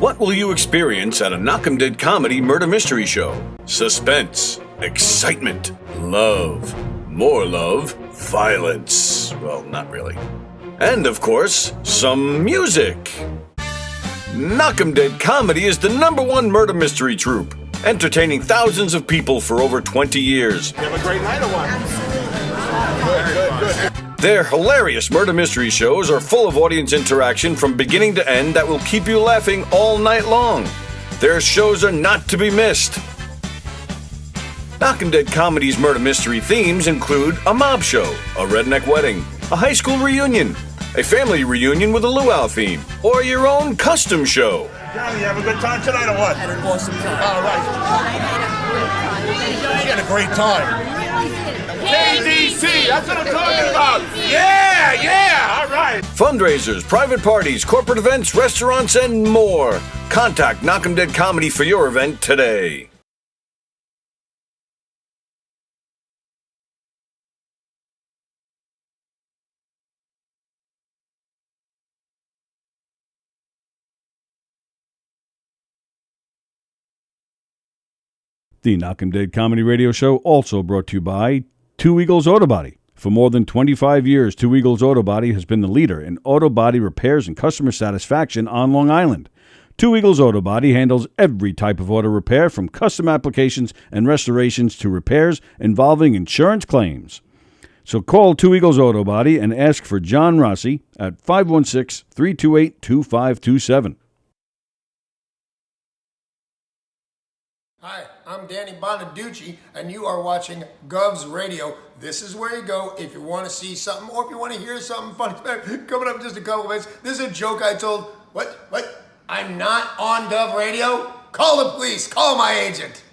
What will you experience at a Knock'em Dead comedy murder mystery show? Suspense, excitement, love, more love, violence. Well, not really. And of course, some music. Knock'em Dead Comedy is the #1 murder mystery troupe, entertaining thousands of people for over 20 years. You have a great night or what? Good. Their hilarious murder mystery shows are full of audience interaction from beginning to end that will keep you laughing all night long. Their shows are not to be missed. Knock'em Dead Comedy's murder mystery themes include a mob show, a redneck wedding, a high school reunion, a family reunion with a luau theme, or your own custom show. Johnny, you have a good time tonight or what? Had an awesome time. All right. She had a great time. KDC, that's what I'm talking about. Yeah, all right. Fundraisers, private parties, corporate events, restaurants, and more. Contact Knock'em Dead Comedy for your event today. The Knock'em Dead Comedy Radio Show also brought to you by Two Eagles Auto Body. For more than 25 years, Two Eagles Auto Body has been the leader in auto body repairs and customer satisfaction on Long Island. Two Eagles Auto Body handles every type of auto repair, from custom applications and restorations to repairs involving insurance claims. So call Two Eagles Auto Body and ask for John Rossi at 516-328-2527. Hi, I'm Danny Bonaducci, and you are watching Gov's Radio. This is where you go if you want to see something or if you want to hear something funny. Coming up in just a couple minutes, this is a joke I told. What? I'm not on Gov Radio? Call the police. Call my agent.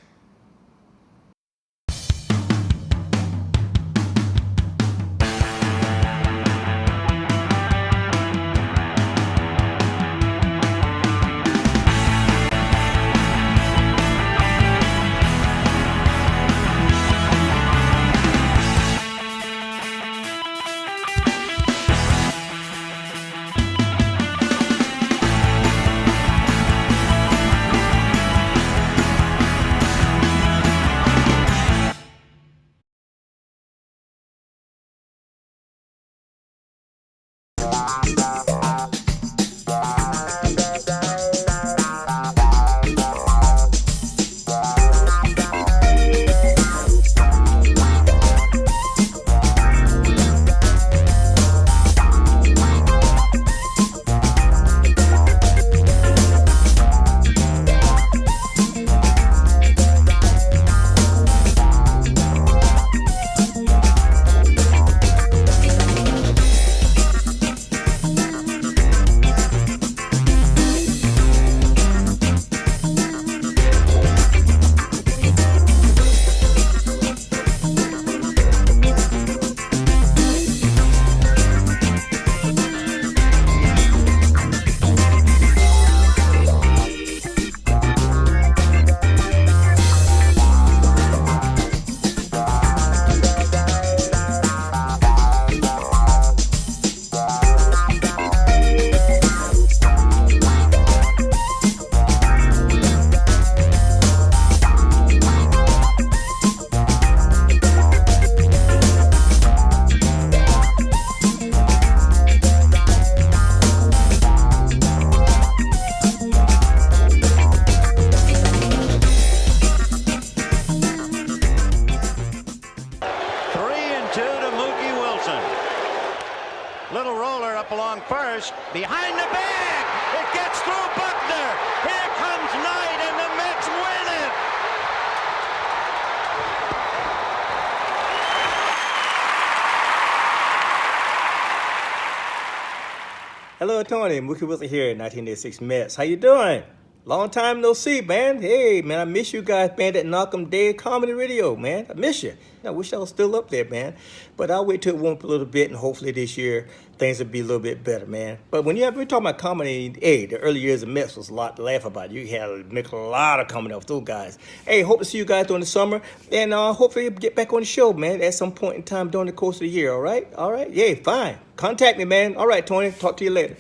Behind the bag, it gets through Buckner. Here comes Knight, and the Mets win it. Hello, Tony. Mookie Wilson here, 1986 Mets. How you doing? Long time no see, man. Hey, man, I miss you guys, man, that Knock'em Dead Comedy Radio, man. I miss you. I wish I was still up there, man. But I'll wait till it warm up a little bit, and hopefully this year things will be a little bit better, man. But when we're talking about comedy, hey, the early years of Mets was a lot to laugh about. You had to make a lot of comedy off those guys. Hey, hope to see you guys during the summer, and hopefully get back on the show, man, at some point in time during the course of the year, all right? All right? Yeah, fine. Contact me, man. All right, Tony. Talk to you later.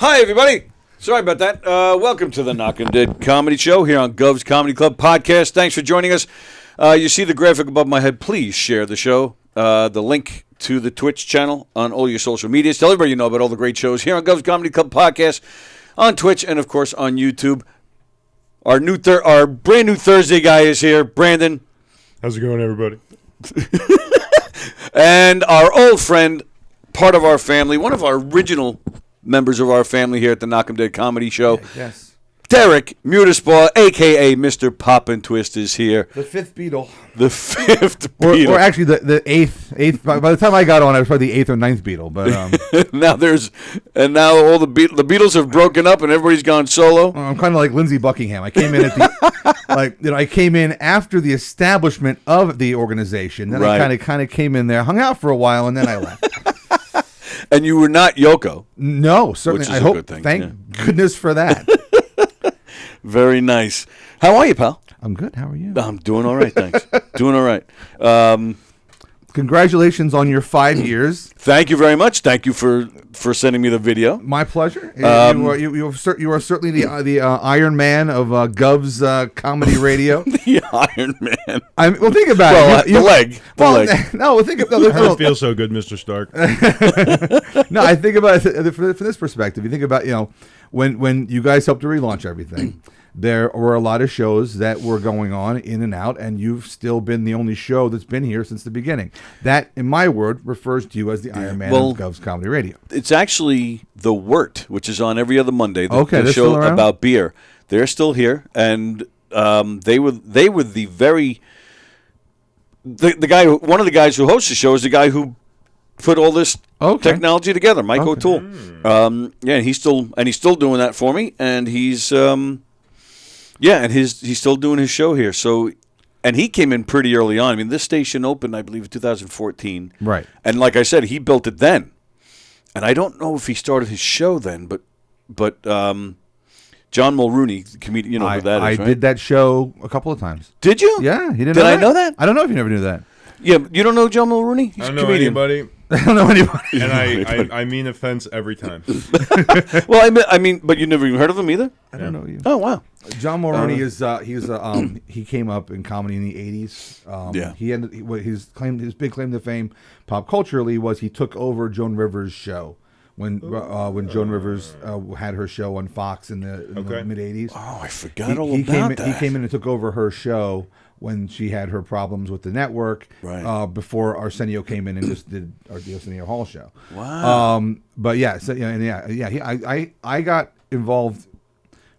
Hi, everybody. Sorry about that. Welcome to the Knockin' Dead Comedy Show here on Gov's Comedy Club Podcast. Thanks for joining us. You see the graphic above my head. Please share the show. The link to the Twitch channel on all your social medias. Tell everybody you know about all the great shows here on Gov's Comedy Club Podcast on Twitch and, of course, on YouTube. Our brand new Thursday guy is here, Brandon. How's it going, everybody? And our old friend, part of our family, one of our original members of our family here at the Knock 'em Dead Comedy Show. Yes. Derek Muterspaw, a.k.a. Mr. Poppintwist, is here. The fifth Beatle. The fifth Beatle. Or actually the eighth. By the time I got on, I was probably the eighth or ninth Beatle. But now all the Beatles have broken up and everybody's gone solo. I'm kind of like Lindsey Buckingham. I came in at the I came in after the establishment of the organization. Then Right. I kind of came in there, hung out for a while, and then I left. And you were not Yoko. No, certainly. Which is I a hope. good thing, Thank yeah. goodness for that. Very nice. How are you, pal? I'm good. How are you? I'm doing all right, thanks. Doing all right. Congratulations on your 5 years. Thank you very much. Thank you for sending me the video. My pleasure. You are certainly the Iron Man of Gov's Comedy Radio. The Iron Man. Well, think about it. The leg. No, think about I it. don't feel so good, Mr. Stark. No, I think about it from this perspective. You think about, when you guys helped to relaunch everything, there were a lot of shows that were going on in and out, and you've still been the only show that's been here since the beginning. That, in my word, refers to you as the Iron Man of Gov's Comedy Radio. It's actually The Wort, which is on every other Monday. The they're show still around? about beer. They're still here, and they were the very the guy. One of the guys who hosts the show is the guy who put all this technology together, Mike O'Toole. Yeah, he's still doing that for me, and he's he's still doing his show here. So, and he came in pretty early on. I mean, this station opened, I believe, in 2014. Right. And like I said, he built it then. And I don't know if he started his show then, but John Mulrooney, the comedian, you know who that is, I right? did that show a couple of times. Did you? Yeah, he didn't. Did I know that? I don't know if you never knew that. Yeah, you don't know John Mulrooney? He's I don't a know comedian. anybody, I don't know anybody. and I mean offense every time. Well, I mean, but you never even heard of him either? I don't know you. Oh, wow. John Mulroney he came up in comedy in the 80s. Yeah. His big claim to fame pop culturally was he took over Joan Rivers' show when Joan Rivers had her show on Fox in the mid 80s. Oh, I forgot all about that. He came in and took over her show when she had her problems with the network. Right. Before Arsenio came in and just did the Arsenio Hall show. Wow. But yeah, so I got involved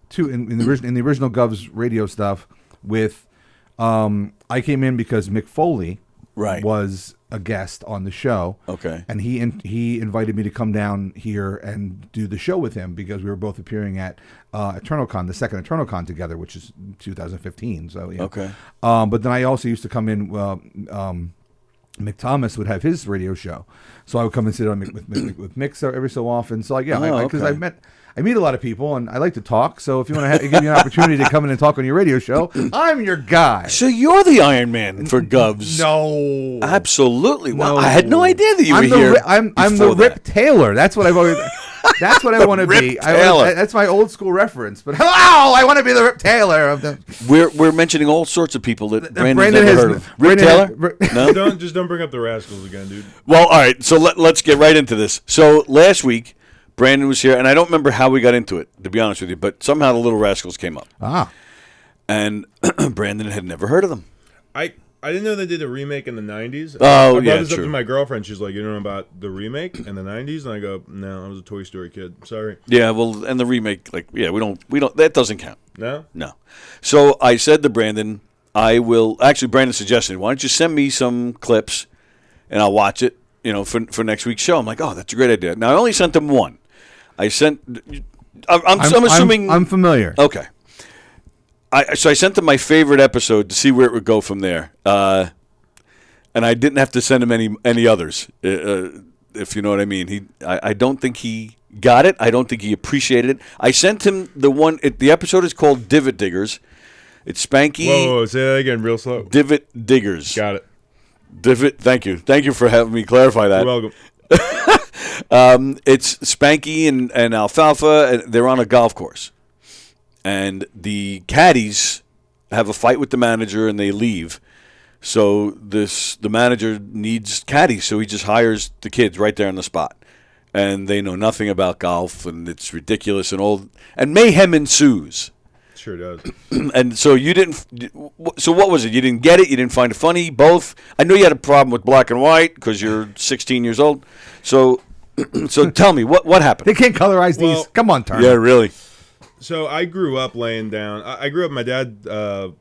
too in the original Gov's radio stuff with I came in because Mick Foley was a guest on the show. Okay. And he invited me to come down here and do the show with him because we were both appearing at EternoCon, the second EternoCon together, which is 2015. So yeah. Okay. But then I also used to come in. Mick Thomas would have his radio show, so I would come and sit on with Mick every so often. So because I meet a lot of people and I like to talk. So if you want to give me an opportunity to come in and talk on your radio show, I'm your guy. So you're the Iron Man for Govs? No, absolutely. Well, no. I had no idea that you were here. I'm the Rip Taylor. That's what I've always. That's what I want to be. That's my old school reference. But hello, I want to be the Rip Taylor of the. We're mentioning all sorts of people that Brandon's never heard of. Rip Taylor? No, don't bring up the Rascals again, dude. Well, all right. So let's get right into this. So last week, Brandon was here, and I don't remember how we got into it, to be honest with you. But somehow the Little Rascals came up. And Brandon had never heard of them. I didn't know they did a remake in the 90s. Oh, I brought yeah, this up true. to my girlfriend. She's like, you know about the remake in the 90s? And I go, no, I was a Toy Story kid. Sorry. Yeah, well, and the remake, we don't, that doesn't count. No? No. So I said to Brandon, Brandon suggested, why don't you send me some clips and I'll watch it, for next week's show. I'm like, oh, that's a great idea. Now, I only sent him one. I'm assuming. I'm familiar. Okay. So I sent him my favorite episode to see where it would go from there, and I didn't have to send him any others, if you know what I mean. I don't think he got it. I don't think he appreciated it. I sent him the one. The episode is called Divot Diggers. It's Spanky. Whoa, say that again, real slow. Divot Diggers. Got it. Divot. Thank you for having me clarify that. You're welcome. It's Spanky and Alfalfa. And they're on a golf course, and the caddies have a fight with the manager, and they leave. So the manager needs caddies, so he just hires the kids right there on the spot, and they know nothing about golf, and it's ridiculous and mayhem ensues. Sure does. And so you didn't. So what was it? You didn't get it. You didn't find it funny. Both. I know you had a problem with black and white because you're 16 years old. So tell me what happened. They can't colorize these. Come on, Turner. Yeah, really. So I grew up laying down. I grew up. My dad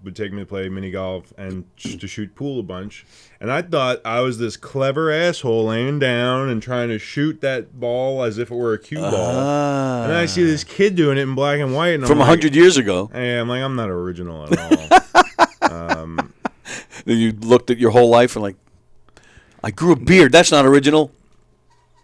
would take me to play mini golf and to shoot pool a bunch. And I thought I was this clever asshole laying down and trying to shoot that ball as if it were a cue ball. And then I see this kid doing it in black and white. And From 100 years ago. Hey, I'm like, I'm not original at all. Then you looked at your whole life and like, I grew a beard. That's not original.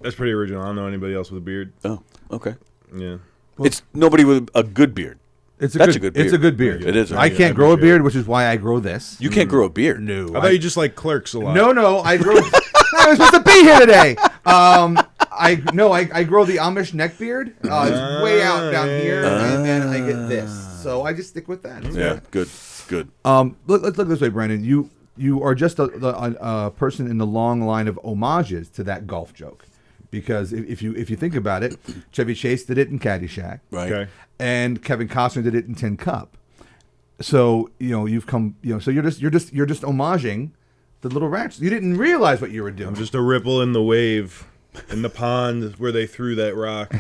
That's pretty original. I don't know anybody else with a beard. Oh, okay. Yeah. It's nobody with a good beard. That's a good beard. It's a good beard. It is. I can't grow a beard, which is why I grow this. You can't grow a beard. No. I thought you just like Clerks a lot. No. I grow. I was supposed to be here today. I grow the Amish neck beard. It's way out down here, and then I get this. So I just stick with that. Yeah, good. Let's look this way, Brandon. You are just a person in the long line of homages to that golf joke. Because if you think about it, Chevy Chase did it in Caddyshack, Right. Okay. and Kevin Costner did it in Tin Cup. So you've come, so you're just homaging the Little Rats. You didn't realize what you were doing. I'm just a ripple in the wave in the pond where they threw that rock.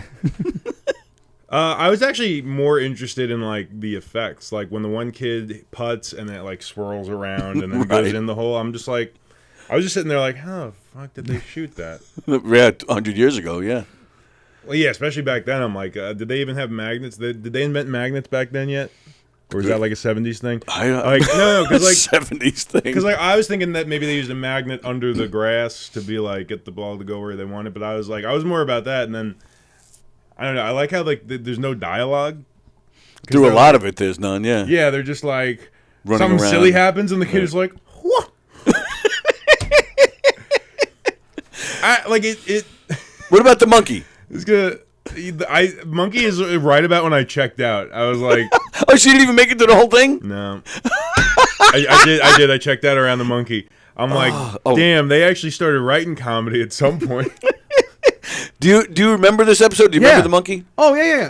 I was actually more interested in like the effects, like when the one kid putts and it like swirls around and then goes in the hole. I'm just like. I was just sitting there like, how the fuck did they shoot that? Yeah, 100 years ago, yeah. Well, yeah, especially back then. I'm like, did they even have magnets? Did they invent magnets back then yet? Or is that like a 70s thing? No, because like 70s thing. Because like I was thinking that maybe they used a magnet under the grass to be like get the ball to go where they want it. But I was more about that. And then I don't know. I like how like there's no dialogue. Through a lot of it, there's none. Yeah. Yeah, they're just like Running something around. silly happens and the kid is like, what? What about the monkey? It's good. Monkey is right about when I checked out. I was like, oh, she didn't even make it to the whole thing? No. I did. I checked out around the monkey. I'm like, damn, they actually started writing comedy at some point. Do you remember this episode? Do you remember the monkey? Oh yeah.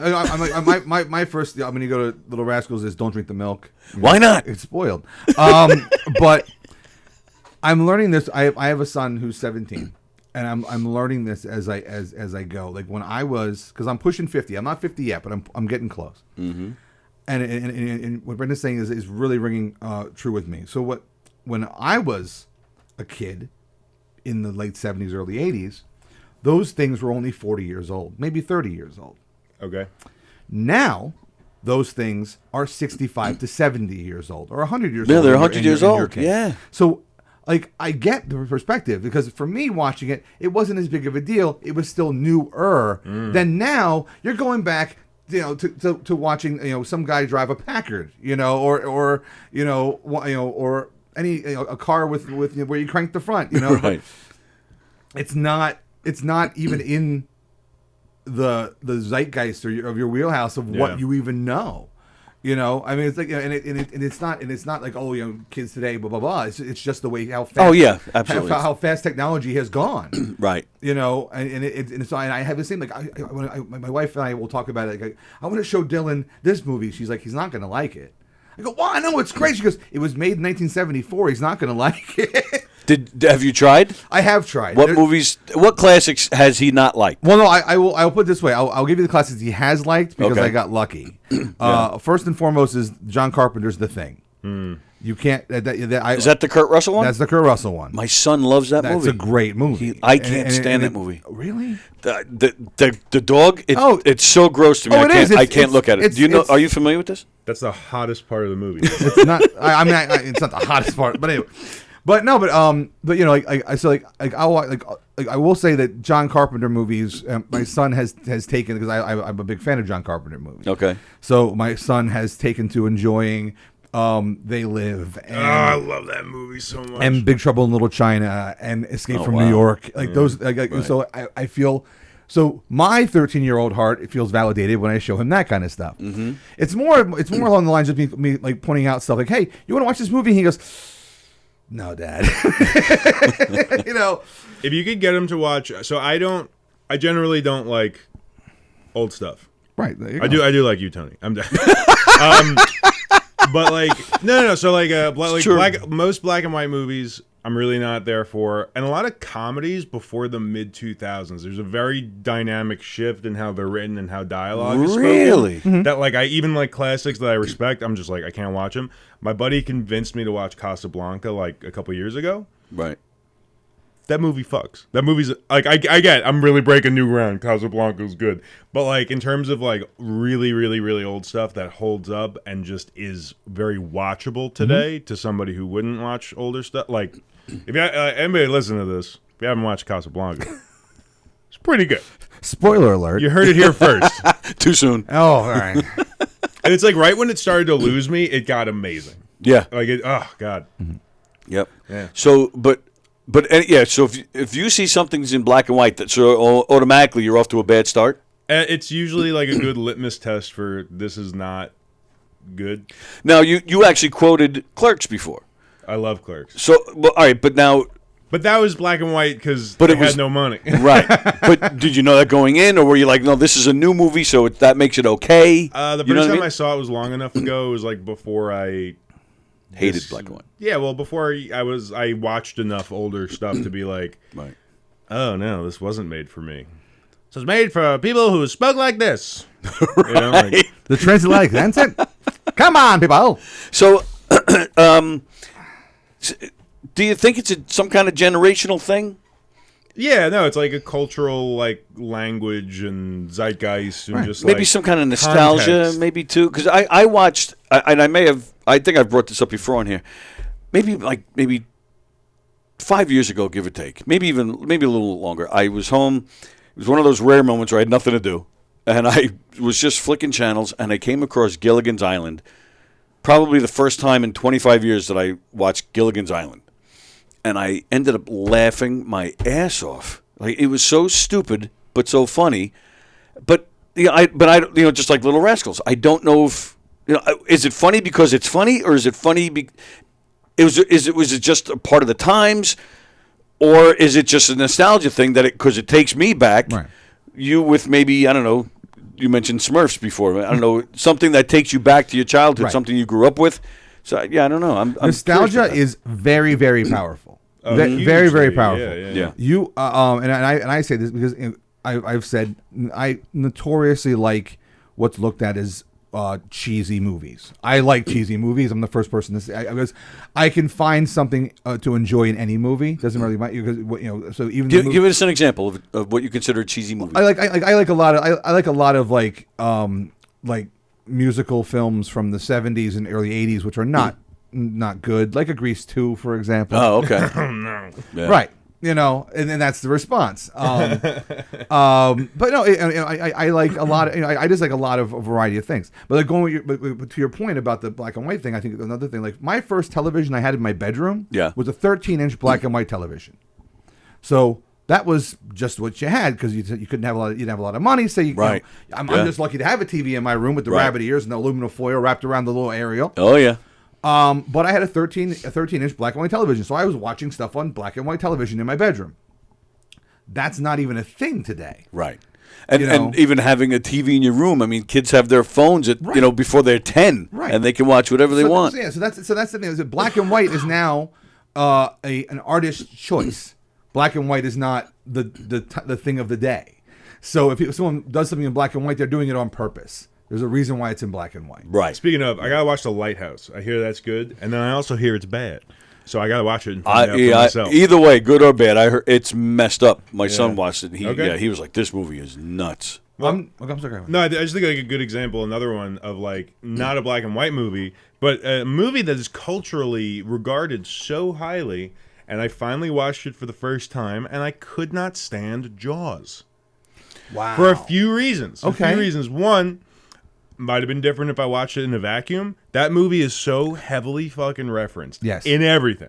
My first. I'm going to go to Little Rascals is don't drink the milk. Why not? It's spoiled. But I'm learning this. I have a son who's 17. And I'm learning this as I go. Like when I was, because I'm pushing 50. I'm not 50 yet, but I'm getting close. Mm-hmm. And what Brenda's saying is really ringing true with me. So when I was a kid in the late 70s, early 80s, those things were only 40 years old, maybe 30 years old. Okay. Now, those things are 65 to 70 years old, or 100 years old. Yeah, they're 100 years old. Yeah. So. Like, I get the perspective, because for me watching it, it wasn't as big of a deal. It was still newer. Then now you're going back, to watching, some guy drive a Packard, or any a car with where you crank the front, Right. It's not even in the zeitgeist of your wheelhouse of what you even know. I mean, it's like, and it's not like, kids today, blah blah blah. It's just the way how fast. Oh yeah, absolutely. How fast technology has gone. Right. And I have the same, like my wife and I will talk about it. Like, I want to show Dylan this movie. She's like, he's not going to like it. I go, well, I know it's great. She goes, it was made in 1974. He's not going to like it. Have you tried? I have tried. What classics has he not liked? Well, no, I will put it this way. I'll give you the classics he has liked because I got lucky. First and foremost is John Carpenter's The Thing. You can't. Is that the Kurt Russell one? That's the Kurt Russell one. My son loves that movie. That's a great movie. I can't stand that movie. Really? The dog. It's so gross to me. I can't look at it. Do you know? Are you familiar with this? That's the hottest part of the movie. It's not. It's not the hottest part. But anyway. I will say that John Carpenter movies, my son has taken, because I'm a big fan of John Carpenter movies. Okay. So my son has taken to enjoying They Live. And, I love that movie so much. And Big Trouble in Little China and Escape from New York. Like those. Right. So I feel So my 13-year-old heart, it feels validated when I show him that kind of stuff. Mm-hmm. It's more along the lines of me like pointing out stuff like, hey, you want to watch this movie? And he goes, no, Dad. You know, if you could get him to watch, so I generally don't like old stuff. Right. There you I go. do like you, Tony. I'm done. But like, no. So like, most black and white movies, I'm really not there for, and a lot of comedies before the mid 2000s. There's a very dynamic shift in how they're written and how dialogue is spoken. Really? That like I even like classics that I respect. I'm just like I can't watch them. My buddy convinced me to watch Casablanca like a couple years ago. Right. That movie fucks. That movie's like I'm really breaking new ground. Casablanca's good, but like in terms of like really, really, really old stuff that holds up and just is very watchable today to somebody who wouldn't watch older stuff. Like if you, anybody listen to this, if you haven't watched Casablanca, it's pretty good. Spoiler alert. You heard it here first. Too soon. Oh, all right. And it's like right when it started to lose me, it got amazing. Yeah. Like it. Oh God. Yep. Yeah. So, but yeah. So if you see something's in black and white, that so automatically you're off to a bad start. It's usually like a good litmus test for this is not good. Now you actually quoted Clerks before. I love Clerks. So well, all right, but now. But that was black and white because But they it was- had no money. Right. But did you know that going in, or were you like, no, this is a new movie, so that makes it okay? The You know first what time I mean? saw it was long enough ago. It was like before I Hated black and white. Yeah, well, before I watched enough older stuff to be like, Right. oh no, this wasn't made for me. This was made for people who spoke like this. You know, like, The transatlantic accent? Come on, people. So, do you think it's some kind of generational thing? yeah, no, it's like a cultural like language and zeitgeist and Right. just Maybe like, some kind of nostalgia, context. maybe too. Because I watched, and I think I've brought this up before on here. Maybe 5 years ago, give or take. Maybe a little longer. I was home. It was one of those rare moments where I had nothing to do, and I was just flicking channels, and I came across Gilligan's Island. Probably the first time in 25 years that I watched Gilligan's Island. And I ended up laughing my ass off. Like it was so stupid, but so funny. But I just like Little Rascals. I don't know if is it funny because it's funny, or is it funny? Was it just a part of the times, or is it just a nostalgia thing because it takes me back? Right. You with maybe I don't know. You mentioned Smurfs before. I don't know, something that takes you back to your childhood, Right. something you grew up with. So yeah, I don't know. I'm Nostalgia curious about is very, very powerful. hugely, Very, very powerful. yeah. Yeah. You and I say this because I've said I notoriously like what's looked at as cheesy movies. I like cheesy movies. I'm the first person to say because I can find something to enjoy in any movie. Doesn't really matter because So even the Give us an example of what you consider a cheesy movie. I like a lot of like musical films from the 70s and early 80s, which are not good, like a Grease 2, for example. Oh, okay. Yeah. Right. And then that's the response. But no, I like a lot. I just like a lot of a variety of things. But like but to your point about the black and white thing, I think another thing, like my first television I had in my bedroom, was a 13-inch black and white television. So that was just what you had because you couldn't have you didn't have a lot of money. So Right. I'm just lucky to have a TV in my room with the Right. rabbit ears and the aluminum foil wrapped around the little aerial. Oh yeah. But I had a 13-inch black and white television, so I was watching stuff on black and white television in my bedroom. That's not even a thing today. Right. And You know? and even having a TV in your room. I mean, kids have their phones at Right. before they're 10, Right. and they can watch whatever they want. So that's the thing. Is that black and white is now an artist's choice. Black and white is not the thing of the day. So if someone does something in black and white, they're doing it on purpose. There's a reason why it's in black and white. Right. Speaking of, I gotta watch The Lighthouse. I hear that's good, and then I also hear it's bad. So I gotta watch it and find out for myself. Either way, good or bad, I heard it's messed up. My son watched it. Okay. He was like, "This movie is nuts." I'm sorry. No, I just think like a good example, another one of like not a black and white movie, but a movie that is culturally regarded so highly, and I finally watched it for the first time, and I could not stand Jaws. Wow. For a few reasons. Okay. A few reasons. One, might have been different if I watched it in a vacuum. That movie is so heavily fucking referenced. Yes. In everything.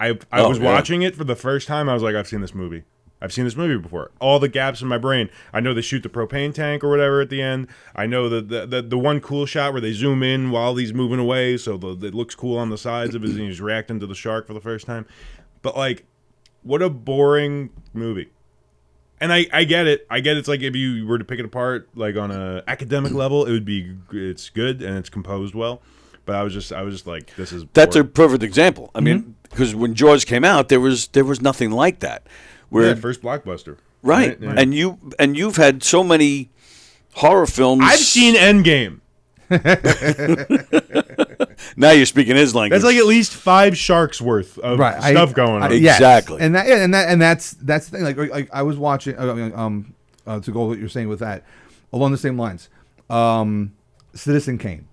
I was yeah. watching it for the first time. I was like, I've seen this movie. I've seen this movie before. All the gaps in my brain. I know they shoot the propane tank or whatever at the end. I know the one cool shot where they zoom in while he's moving away, so it looks cool on the sides of it, and he's reacting to the shark for the first time. But like, what a boring movie. And I get it. I get it's like if you were to pick it apart like on a academic level, it's good and it's composed well. But I was just like, this is That's boring. a perfect example. I mean, because when Jaws came out, there was nothing like that. Where first blockbuster. right. Yeah. And you've had so many horror films. I've seen Endgame. Now you're speaking his language. That's like at least 5 sharks worth of stuff going on. Yes. Exactly. And that's the thing. Like I was watching. To go with what you're saying with that, along the same lines, Citizen Kane.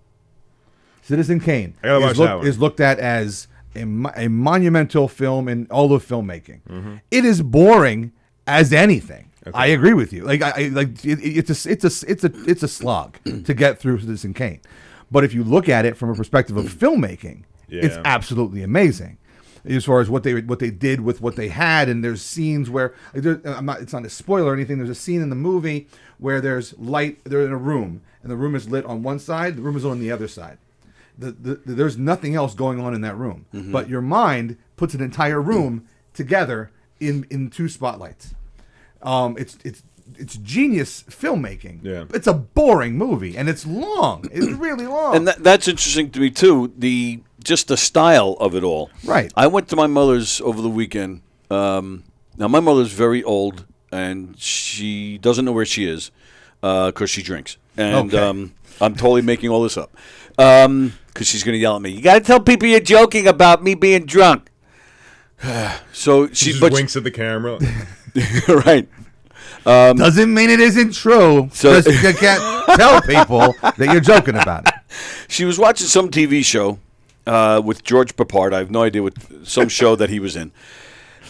Citizen Kane I gotta watch that one. is looked at as a monumental film in all of filmmaking. Mm-hmm. It is boring as anything. Okay. I agree with you. Like it's a slog to get through Citizen Kane. But if you look at it from a perspective of filmmaking, it's absolutely amazing. As far as what they did with what they had, and there's scenes where it's not a spoiler or anything. There's a scene in the movie where there's light. They're in a room, and the room is lit on one side. The room is on the other side. There's nothing else going on in that room, but your mind puts an entire room together in 2 spotlights. It's genius filmmaking. Yeah. It's a boring movie, and it's long. It's really long. And that's interesting to me too. Just the style of it all. Right. I went to my mother's over the weekend. Now my mother's very old, and she doesn't know where she is because she drinks. And Okay. I'm totally making all this up because she's going to yell at me. You got to tell people you're joking about me being drunk. So She just winks at the camera. right. Doesn't mean it isn't true. So- Just you can't tell people that you're joking about it. She was watching some TV show with George Papard. I have no idea what some show that he was in.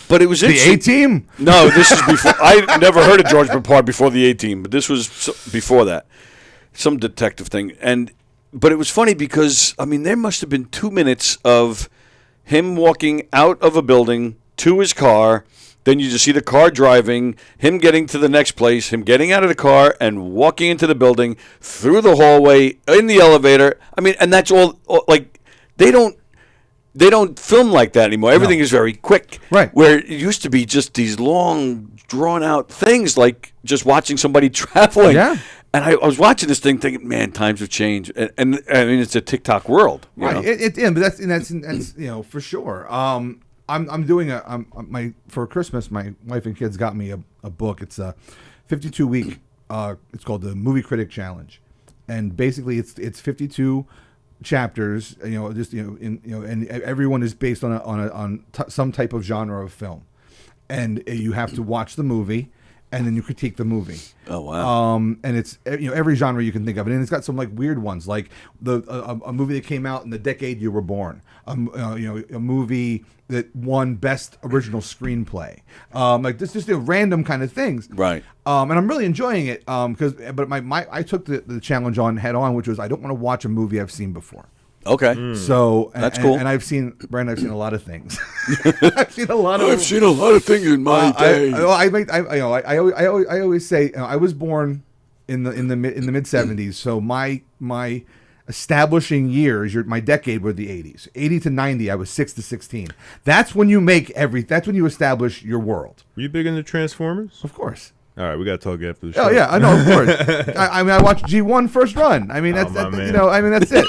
But it was The interesting. A-Team? No, this is before. I never heard of George Papard before the A-Team, but this was before that. Some detective thing. But it was funny because, I mean, there must have been 2 minutes of him walking out of a building to his car. Then you just see the car driving, him getting to the next place, him getting out of the car and walking into the building, through the hallway, in the elevator. I mean, and that's all like, they don't film like that anymore. Everything is very quick. Right. Where it used to be just these long, drawn-out things, like just watching somebody traveling. Yeah. And I was watching this thing thinking, man, times have changed. And I mean, it's a TikTok world. You know? Right. But that's for sure. I'm doing for Christmas. My wife and kids got me a book. It's a 52-week. It's called the Movie Critic Challenge, and basically it's 52 chapters. And everyone is based on some type of genre of film, and you have to watch the movie, and then you critique the movie. Oh wow! And it's every genre you can think of, and it's got some like weird ones, like a movie that came out in the decade you were born. A movie that won Best Original Screenplay. Like this, just random kind of things. Right. And I'm really enjoying it but I took the challenge on head on, which was I don't want to watch a movie I've seen before. Okay. So That's cool. And I've seen a lot of things. I've seen a lot of things in my day. I always say I was born in the mid 70s, so my establishing years, my decade were the 80s. 80 to 90, I was 6 to 16. That's when you that's when you establish your world. Were you big into Transformers? Of course. All right, we got to talk after the show. Oh yeah, I know, of course. I mean, I watched G1 First Run. I mean, that's that's it.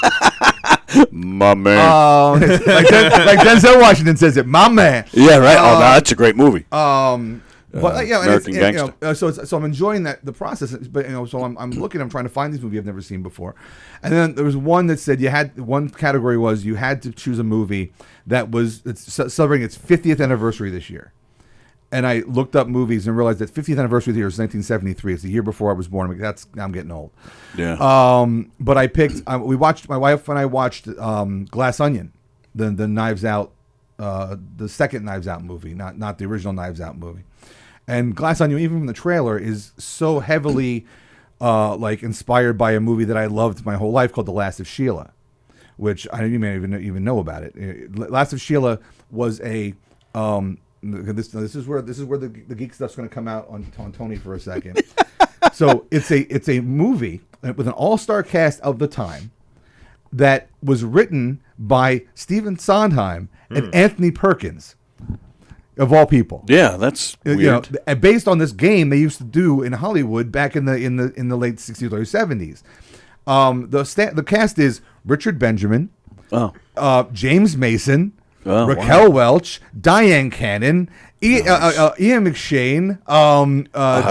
My man. Like Denzel Washington says it, my man. Yeah, right. That's a great movie. But American Gangster. So I'm enjoying the process. But so I'm looking. I'm trying to find these movies I've never seen before. And then there was one that said one category was you had to choose a movie that was celebrating its 50th anniversary this year. And I looked up movies and realized that 50th anniversary of the year is 1973. It's the year before I was born. I'm getting old. Yeah. But I picked. My wife and I watched Glass Onion, the Knives Out, the second Knives Out movie, not the original Knives Out movie. And Glass Onion, even from the trailer, is so heavily inspired by a movie that I loved my whole life called The Last of Sheila, which you may even know about it. Last of Sheila was a This is where the geek stuff's going to come out on Tony for a second. So it's a movie with an all-star cast of the time that was written by Stephen Sondheim and Anthony Perkins, of all people. Yeah, that's weird. You know, based on this game they used to do in Hollywood back in the late 60s, early 70s. The cast is Richard Benjamin, James Mason, Raquel Welch, Diane Cannon, Ian McShane,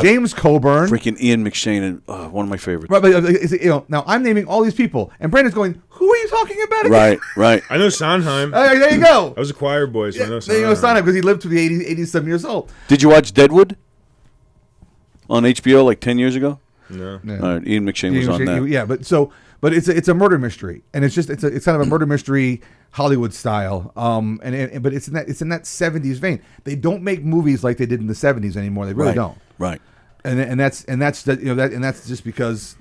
James Coburn. Freaking Ian McShane, one of my favorites. Right, but now I'm naming all these people, and Brandon's going, "Who are you talking about again?" Right. I know Sondheim. There you go. I was a choir boy, so I know There you Sondheim. go, Sondheim, because he lived to be 87 years old. Did you watch Deadwood on HBO like 10 years ago? No. Yeah. All right, Ian McShane was on that. Yeah, but it's a murder mystery, and it's kind of a murder mystery Hollywood style. But it's in that 70s vein. They don't make movies like they did in the 70s anymore. They really don't. Right. And that's just because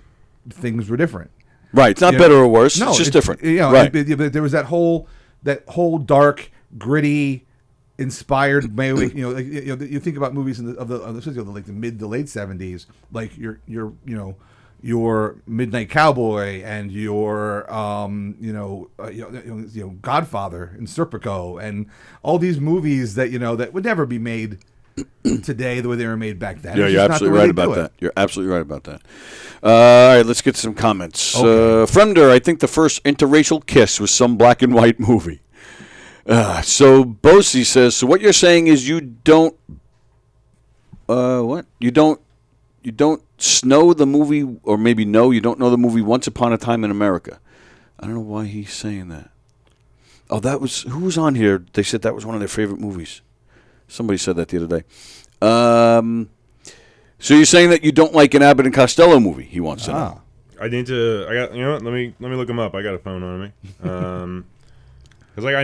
things were different. Right. It's not better or worse. It's just different. Right. There was that whole dark, gritty, inspired. You think about movies of the mid to late 70s, like your Midnight Cowboy and your Godfather and Serpico and all these movies that would never be made today the way they were made back then. Yeah, It's you're just absolutely not the way right they do about it. that. You're absolutely right about that. All right, let's get to some comments. Okay. Fremder, I think the first interracial kiss was some black and white movie. So Bosie says, so what you're saying is you don't know the movie, or maybe you don't know the movie Once Upon a Time in America. I don't know why he's saying that. Oh, who was on here? They said that was one of their favorite movies. Somebody said that the other day. So you're saying that you don't like an Abbott and Costello movie? He wants to know. I need to. Let me look him up. I got a phone on me. Because I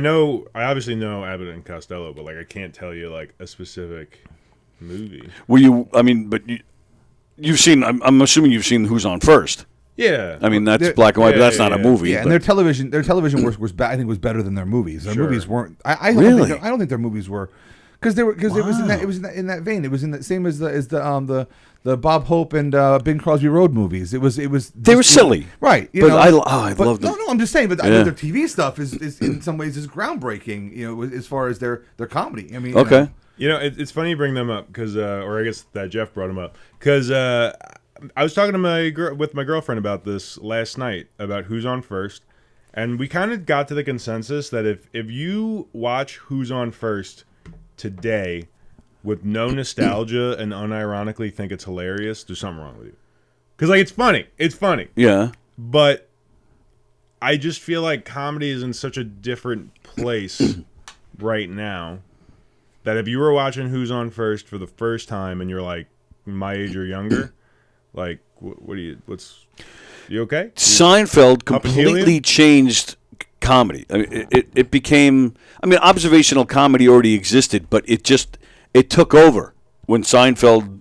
obviously know Abbott and Costello, but I can't tell you a specific movie. Well, you've seen. I'm assuming you've seen Who's On First. Yeah. I mean that's black and white, but that's not a movie. Yeah, and their television was I think was better than their movies. Their movies weren't. I don't think their movies were, because it was in that vein. It was in the same as the Bob Hope and Bing Crosby Road movies. They were silly, right? I loved them. No, I'm just saying. But I know their TV stuff is in some ways is groundbreaking. As far as their comedy. I mean, okay. It's funny you bring them up because, or I guess that Jeff brought them up because I was talking to with my girlfriend about this last night about Who's On First, and we kind of got to the consensus that if you watch Who's On First today with no nostalgia and unironically think it's hilarious, there's something wrong with you. Because it's funny. Yeah. But I just feel like comedy is in such a different place right now that if you were watching Who's On First for the first time and you're my age or younger, you okay? Seinfeld completely changed comedy. I mean, it became. I mean, observational comedy already existed, but it took over when Seinfeld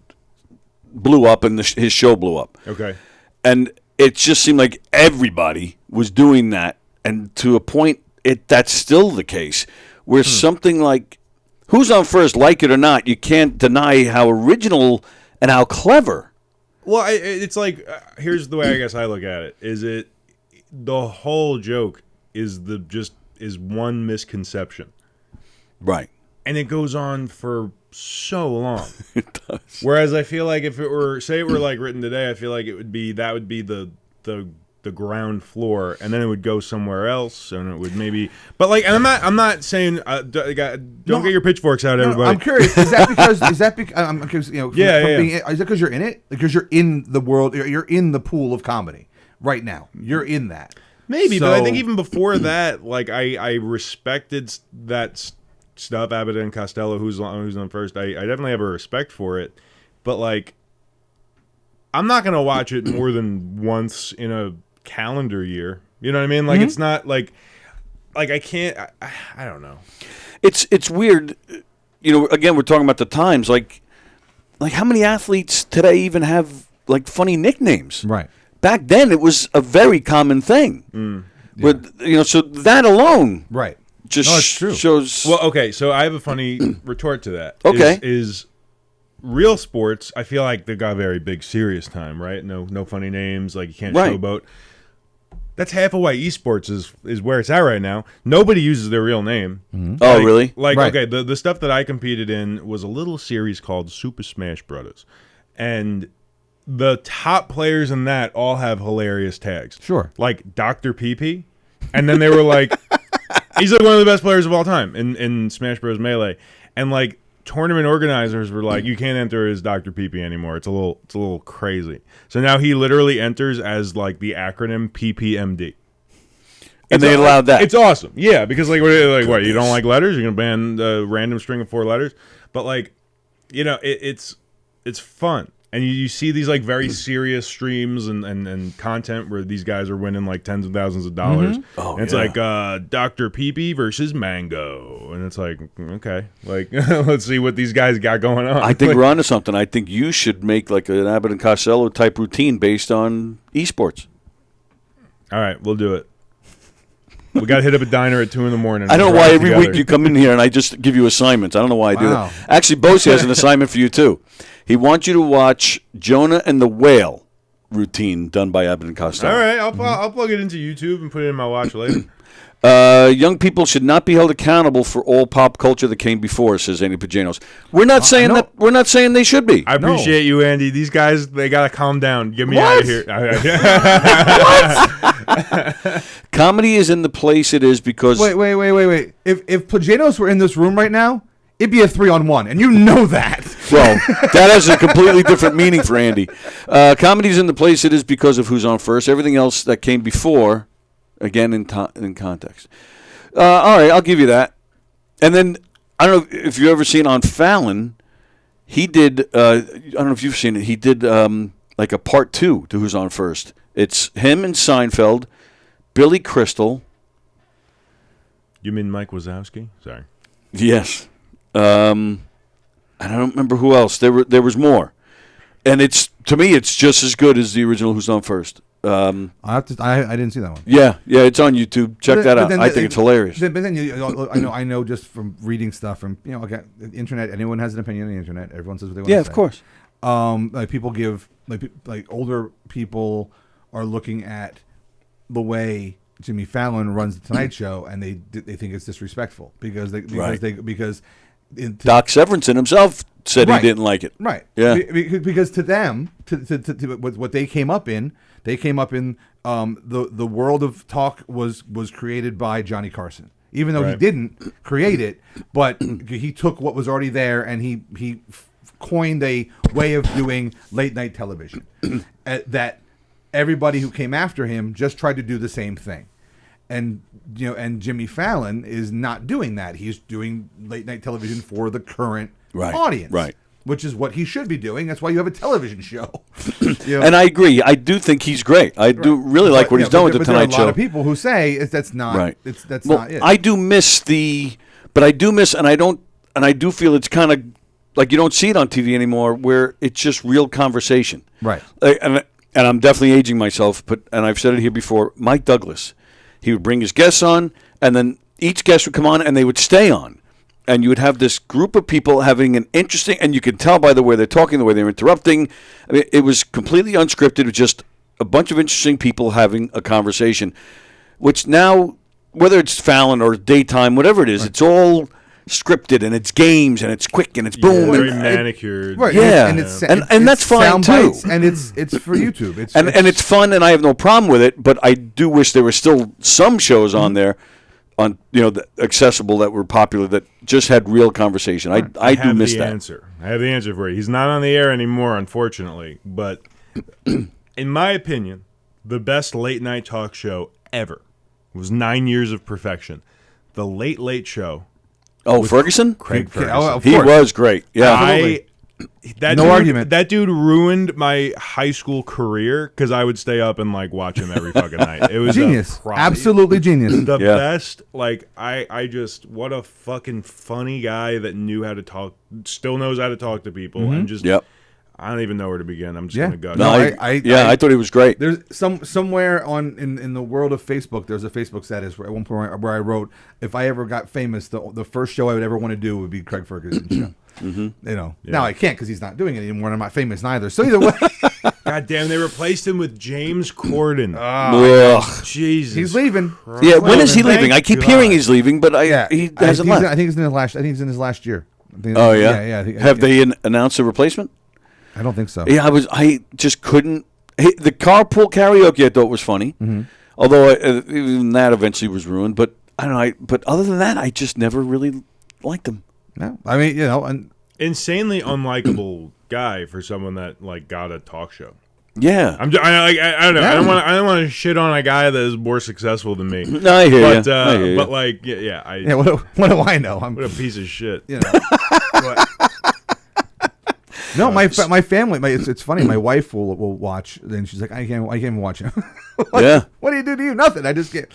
blew up and his show blew up. Okay. And it just seemed like everybody was doing that, and to a point, that's still the case. Where something like Who's On First, like it or not, you can't deny how original and how clever. Well, it's here's the way I guess I look at it. The whole joke is one misconception. Right. And it goes on for so long. It does. Whereas I feel like if it were written today, I feel like that would be the ground floor, and then it would go somewhere else, and it would maybe. But and I'm not saying don't get your pitchforks out, everybody. I'm curious. Is that because? I'm curious. Yeah. Is that because you're in it? Because you're in the world. You're in the pool of comedy right now. You're in that. Maybe, but I think even before that, I respected that stuff. Abbott and Costello, Who's on First. I definitely have a respect for it, but I'm not gonna watch it more than once in a calendar year. You know what I mean? It's not I can't. I don't know. It's weird. Again, we're talking about the times. Like how many athletes today even have funny nicknames? Right. Back then, it was a very common thing. Yeah. But so that alone, right, just No, it's true. shows. Well, okay, so I have a funny retort to that. Okay. Is real sports, I feel like they got a very big serious time, right? No funny names, like you can't Right. showboat. That's half of why esports is where it's at right now. Nobody uses their real name. Oh, really? Like, Right. okay, the stuff that I competed in was a little series called Super Smash Brothers. And the top players in that all have hilarious tags. Sure. Like Dr. PP. And then they were like, he's like one of the best players of all time in Smash Bros. Melee. And like tournament organizers were like, you can't enter as Dr. PP anymore. It's a little crazy. So now he literally enters as like the acronym PPMD. And they allowed that. It's awesome. Yeah, because like what, you don't like letters? You're gonna ban a random string of 4 letters? But like, you know, it's fun. And you see these like very serious streams and content where these guys are winning like tens of thousands of dollars. Oh, and it's yeah. like Dr. PP versus Mango. And it's like, okay, like let's see what these guys got going on. I think Like, we're onto something. I think you should make like an Abbott and Costello type routine based on esports. all right, we'll do it. We got to hit up a diner at 2 a.m. I don't know why every week you come in here and I just give you assignments. I don't know why I do Wow. that. Actually, Bosie has an assignment for you, too. He wants you to watch Jonah and the Whale routine done by Abbott and Costello. All right, I'll plug it into YouTube and put it in my watch later. Young people should not be held accountable for all pop culture that came before, says Andy Pajanos. We're not saying no. that. We're not saying they should be. I appreciate you, Andy. These guys, they got to calm down. Get me out of here. Comedy is in the place it is because Wait. If Pajanos were in this room right now, it'd be a 3-on-1, and you know that. well, that has a completely different meaning for Andy. Comedy is in the place it is because of who's on first. Everything else that came before, again in context. All right, I'll give you that. And then I don't know if you've ever seen on Fallon, he did. I don't know if you've seen it. He did like a part 2 to Who's on First. It's him and Seinfeld, Billy Crystal. You mean Mike Wazowski? Sorry. Yes. I don't remember who else. There was more, and to me it's just as good as the original Who's on First. I didn't see that one. Yeah, it's on YouTube. Check that out. I think it's hilarious. But then I know just from reading stuff from okay, the internet. Anyone has an opinion on the internet. Everyone says what they want. Yeah, to of say. course. Like people give like older people are looking at the way Jimmy Fallon runs the Tonight Show, and they think it's disrespectful because Doc Severinsen himself said Right. he didn't like it. Right. Yeah. Because to them, to what they came up in, the world of talk was created by Johnny Carson. Even though he Right. didn't create it, but he took what was already there and he coined a way of doing late night television that everybody who came after him just tried to do the same thing. And Jimmy Fallon is not doing that. He's doing late night television for the current audience. Right. Which is what he should be doing. That's why you have a television show. And I agree. I do think he's great. I do really like what he's done with the Tonight Show. There are a lot of people who say that's not right. That's well, not it. I do miss and I do feel it's kind of like you don't see it on TV anymore, where it's just real conversation. Right. And I'm definitely aging myself, and I've said it here before. Mike Douglas, he would bring his guests on, and then each guest would come on, and they would stay on. And you would have this group of people having an interesting, and you can tell by the way they're talking, the way they're interrupting. I mean, it was completely unscripted. It was just a bunch of interesting people having a conversation, which now, whether it's Fallon or daytime, whatever it is, it's all scripted, and it's games, and it's quick, and it's boom. Very and, manicured. Right. Yeah. And And that's fine, sound too. bites, and it's for YouTube. And it's fun, and I have no problem with it, but I do wish there were still some shows on there, accessible, that were popular, that just had real conversation. I do miss that. I have the answer for you. He's not on the air anymore, unfortunately. But in my opinion, the best late night talk show ever was 9 Years of Perfection. The Late Late Show. Oh, Ferguson? Craig Ferguson. of He course. was great. Yeah. No argument. That dude ruined my high school career because I would stay up and watch him every fucking night. It was Genius. a problem. Absolutely genius. The Yeah. best. I just, what a fucking funny guy that knew how to talk, still knows how to talk to people, and just Yep. I don't even know where to begin. I'm just Yeah. gonna go. No, I thought he was great. There's somewhere in the world of Facebook. There's a Facebook status at one point where I wrote, if I ever got famous, the first show I would ever want to do would be Craig Ferguson's show. Mm-hmm. You know, now I can't because he's not doing it anymore, and I'm not famous neither. So either way, God damn, they replaced him with James Corden. Jesus, he's leaving. Christ. Yeah, when is he leaving? I Thank keep God. hearing he's leaving, but he hasn't left. I think he's in his last. I think he's in his last year. Oh yeah, yeah. Have they announced a replacement? I don't think so. Yeah, I just couldn't. The carpool karaoke I thought was funny, although even that eventually was ruined. But I don't know. But other than that, I just never really liked him. No, I mean, you know, and Insanely unlikable guy for someone that like got a talk show. Yeah, I don't know. Yeah. I don't want to shit on a guy that is more successful than me. No, I hear you. But like, yeah. what do I know? What a piece of shit. You know. No, my family. It's funny. My wife will watch, and she's like, I can't even watch it. Yeah. What do you do to you? Nothing. I just get.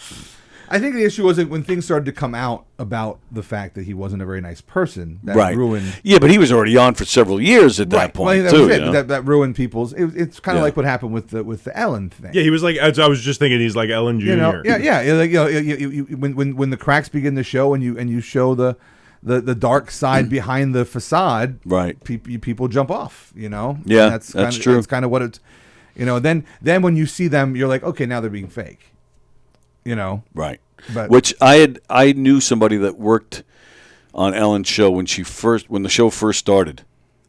I think the issue was that when things started to come out about the fact that he wasn't a very nice person, that ruined. Yeah, but he was already on for several years at that point that too. was it. You know? That ruined people's. It's kind of like what happened with the Ellen thing. Yeah, he was like. I was just thinking he's like Ellen Jr. You know, yeah. Like, when the cracks begin to show, and you show the dark side behind the facade, right? People jump off. You know. Yeah, and that's true. That's kind of what it's. You know, then when you see them, you're like, okay, now they're being fake. You know, right? But which I knew somebody that worked on Ellen's show when the show first started,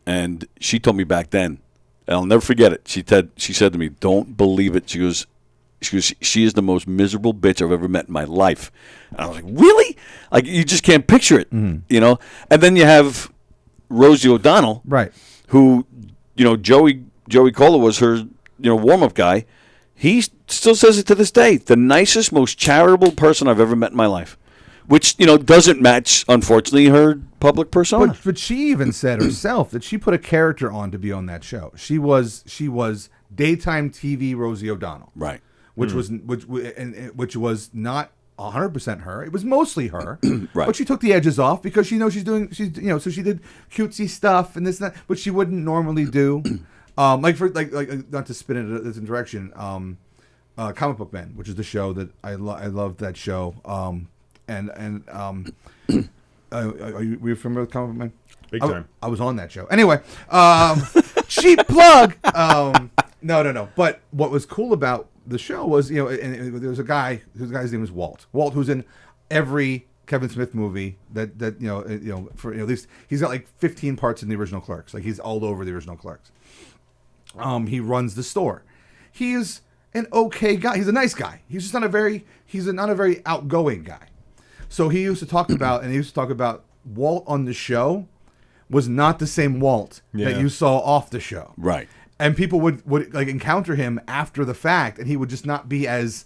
and she told me back then, and I'll never forget it. She said to me, "Don't believe it." She goes, she is the most miserable bitch I've ever met in my life. And I was like, really? Like, you just can't picture it, you know? And then you have Rosie O'Donnell, right? Who, you know, Joey Cola was her, warm-up guy. He still says it to this day. The nicest, most charitable person I've ever met in my life. Which, doesn't match, unfortunately, her public persona. But she even said herself that she put a character on to be on that show. She was daytime TV Rosie O'Donnell. Right. Which was not 100% her. It was mostly her. Right. But she took the edges off because so she did cutesy stuff and this and that, which she wouldn't normally do. Like not to spin it in a different direction. Comic Book Men, which is the show that I loved that show. Are you familiar with Comic Book Men? Big time. I was on that show. Anyway, cheap plug. No. But what was cool about the show was, and there was a guy whose guy's name was Walt. Walt, who's in every Kevin Smith movie that for at least he's got like 15 parts in the original Clerks. Like, he's all over the original Clerks. He runs the store. He is an okay guy. He's a nice guy. He's just not a very outgoing guy. So he used to talk about Walt on the show was not the same Walt that you saw off the show. Right. And people would like encounter him after the fact, and he would just not be as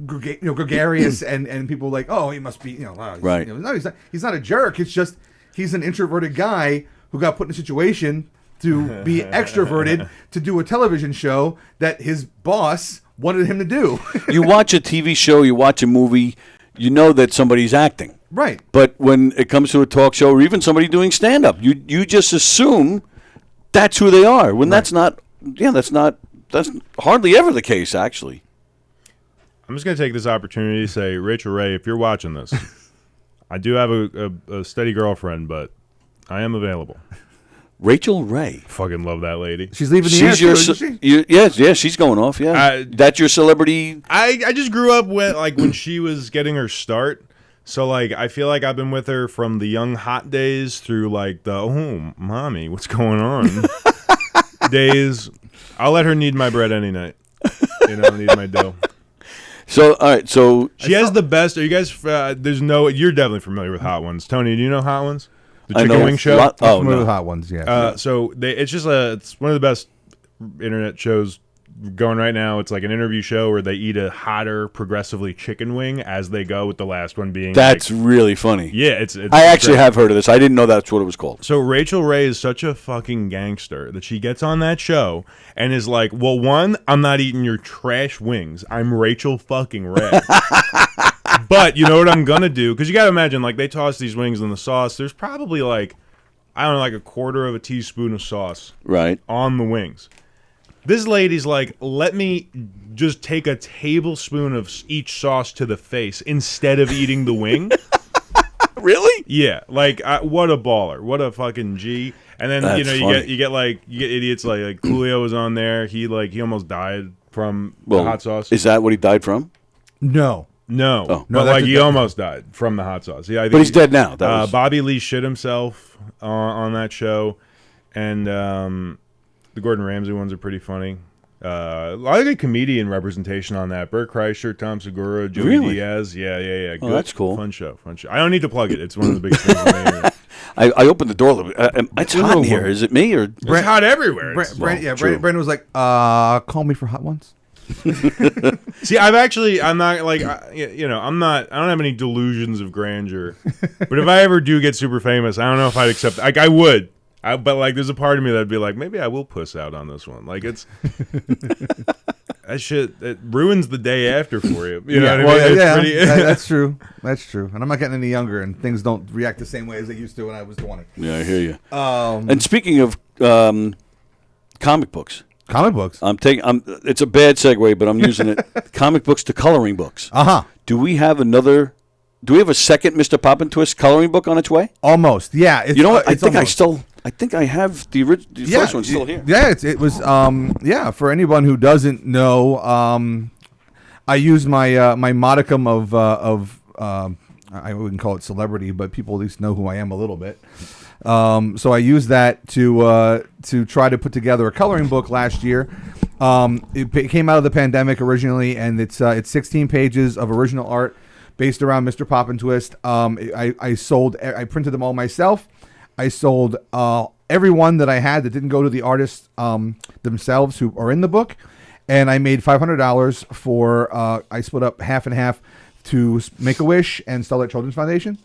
gregarious, and people were like, oh, he must be, right. No, he's not a jerk. It's just he's an introverted guy who got put in a situation to be extroverted to do a television show that his boss wanted him to do. You watch a TV show, you watch a movie, you know that somebody's acting. Right. But when it comes to a talk show or even somebody doing stand-up, you just assume that's who they are. When that's hardly ever the case, actually. I'm just going to take this opportunity to say, Rachel Ray, if you're watching this, I do have a steady girlfriend, but I am available. Rachel Ray. Fucking love that lady. She's leaving the air, isn't she? Yes, she's going off, yeah. That's your celebrity. I just grew up when she was getting her start. So, I feel like I've been with her from the young hot days through, the, mommy, what's going on? days. I'll let her need my bread any night. Need my dough. So, all right, so. She has the best. Are you guys, you're definitely familiar with Hot Ones. Tony, do you know Hot Ones? The chicken wing show? I'm familiar with Hot Ones, yeah. So, it's one of the best internet shows going right now. It's like an interview show where they eat a hotter, progressively chicken wing as they go, with the last one being that's really funny. Yeah, it's I actually have heard of this. I didn't know that's what it was called. So Rachel Ray is such a fucking gangster that she gets on that show and is like, well, one, I'm not eating your trash wings. I'm Rachel fucking Ray. But you know what I'm gonna do? Because you gotta imagine, they toss these wings in the sauce. There's probably I don't know, like a quarter of a teaspoon of sauce Right. on the wings. This lady's like, let me just take a tablespoon of each sauce to the face instead of eating the wing. Really? Yeah, like what a baller, what a fucking G. And then That's funny. you get idiots like Coolio was on there. He almost died from the hot sauce. Is that what he died from? No. No, Oh. but No, like he almost died from the hot sauce. Yeah, I think But he's dead now. That was... Bobby Lee shit himself on that show, and the Gordon Ramsay ones are pretty funny. A lot of good comedian representation on that. Bert Kreischer, Tom Segura, Joey Really? Diaz. Yeah. Oh, Good. that's cool. Fun show. I don't need to plug it. It's one of the biggest things in the area. I opened the door a little bit. It's hot in here. Is it me or? It's hot everywhere. It's- true. Brandon was like, call me for hot ones. See, I'm not like, I don't have any delusions of grandeur. But if I ever do get super famous, I don't know if I'd accept. Like, I would. But like, there's a part of me that'd be like, maybe I will puss out on this one. Like, it's that shit. It ruins the day after for you. You know what I mean? It's pretty- that's true. That's true. And I'm not getting any younger, and things don't react the same way as they used to when I was 20. Yeah, I hear you. And speaking of comic books, it's a bad segue, but I'm using it. Comic books to coloring books. Do we have a second Mr. Poppintwist coloring book on its way? Almost. Yeah. It's, You know what? it's I think I have the first one still here. Yeah, it was. For anyone who doesn't know, I use my my modicum of I wouldn't call it celebrity, but people at least know who I am a little bit. So I used that to try to put together a coloring book last year. It came out of the pandemic originally, and it's 16 pages of original art based around Mr. Poppintwist. I printed them all myself. I sold every one that I had that didn't go to the artists themselves who are in the book, and I made $500 for. I split up half and half to Make-A-Wish and Starlight Children's Foundation,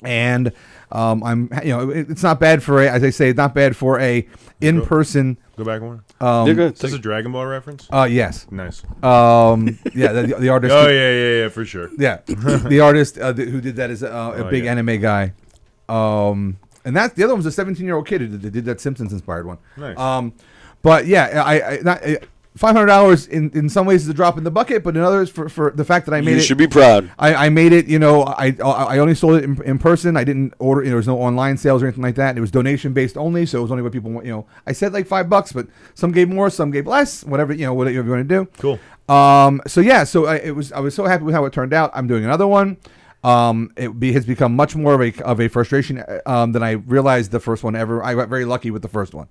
and it's not bad for as I say, not bad for a in-person. Go back one. You're good. Is this a Dragon Ball reference? Yes. Nice. The artist. Oh yeah, for sure. Yeah, the artist who did that is a big anime guy. And that's the other one was a 17-year-old kid who did that Simpsons inspired one. Nice. But yeah, $500 in some ways is a drop in the bucket, but in others for the fact that I made it. You should be proud. I made it. I only sold it in person. I didn't order. There was no online sales or anything like that. It was donation based only, so it was only what people want. I said like $5, but some gave more, some gave less. Whatever whatever you want to do. Cool. I was so happy with how it turned out. I'm doing another one. Has become much more of a frustration than I realized the first one ever. I got very lucky with the first one.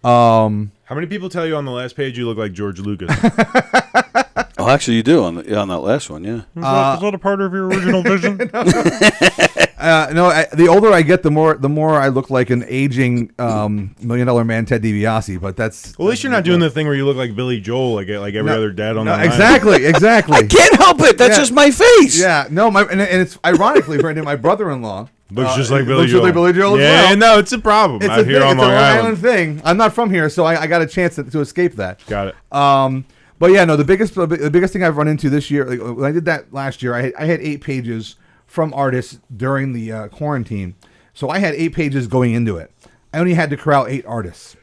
How many people tell you on the last page you look like George Lucas? Oh, actually, you do on that last one, yeah. Is that a part of your original vision? The older I get, the more I look like an aging $1 Million Man Ted DiBiase. But that's Well, at least you're not doing the thing where you look like Billy Joel, like every other dad on the line. Exactly. I can't help it. That's just my face. Yeah, no, and it's ironically, Brandon, my brother-in-law Looks just like Billy looks Joel. Like Billy Joel as yeah, well. no, it's a problem It's out here on Long It's a Long Island. Island thing. I'm not from here, so I got a chance to escape that. Got it. But yeah, no, the biggest thing I've run into this year, like, when I did that last year, I had 8 pages from artists during the quarantine. So I had 8 pages going into it. I only had to corral 8 artists.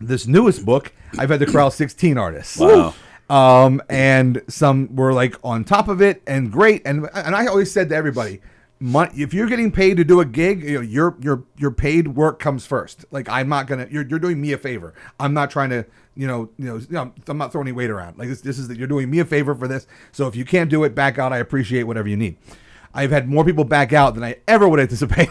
This newest book, I've had to corral 16 artists. Wow. And some were like on top of it and great. And I always said to everybody, if you're getting paid to do a gig, your paid work comes first. Like, I'm not gonna. You're doing me a favor. I'm not trying to. I'm not throwing any weight around. Like this is that you're doing me a favor for this. So if you can't do it, back out. I appreciate whatever you need. I've had more people back out than I ever would anticipate.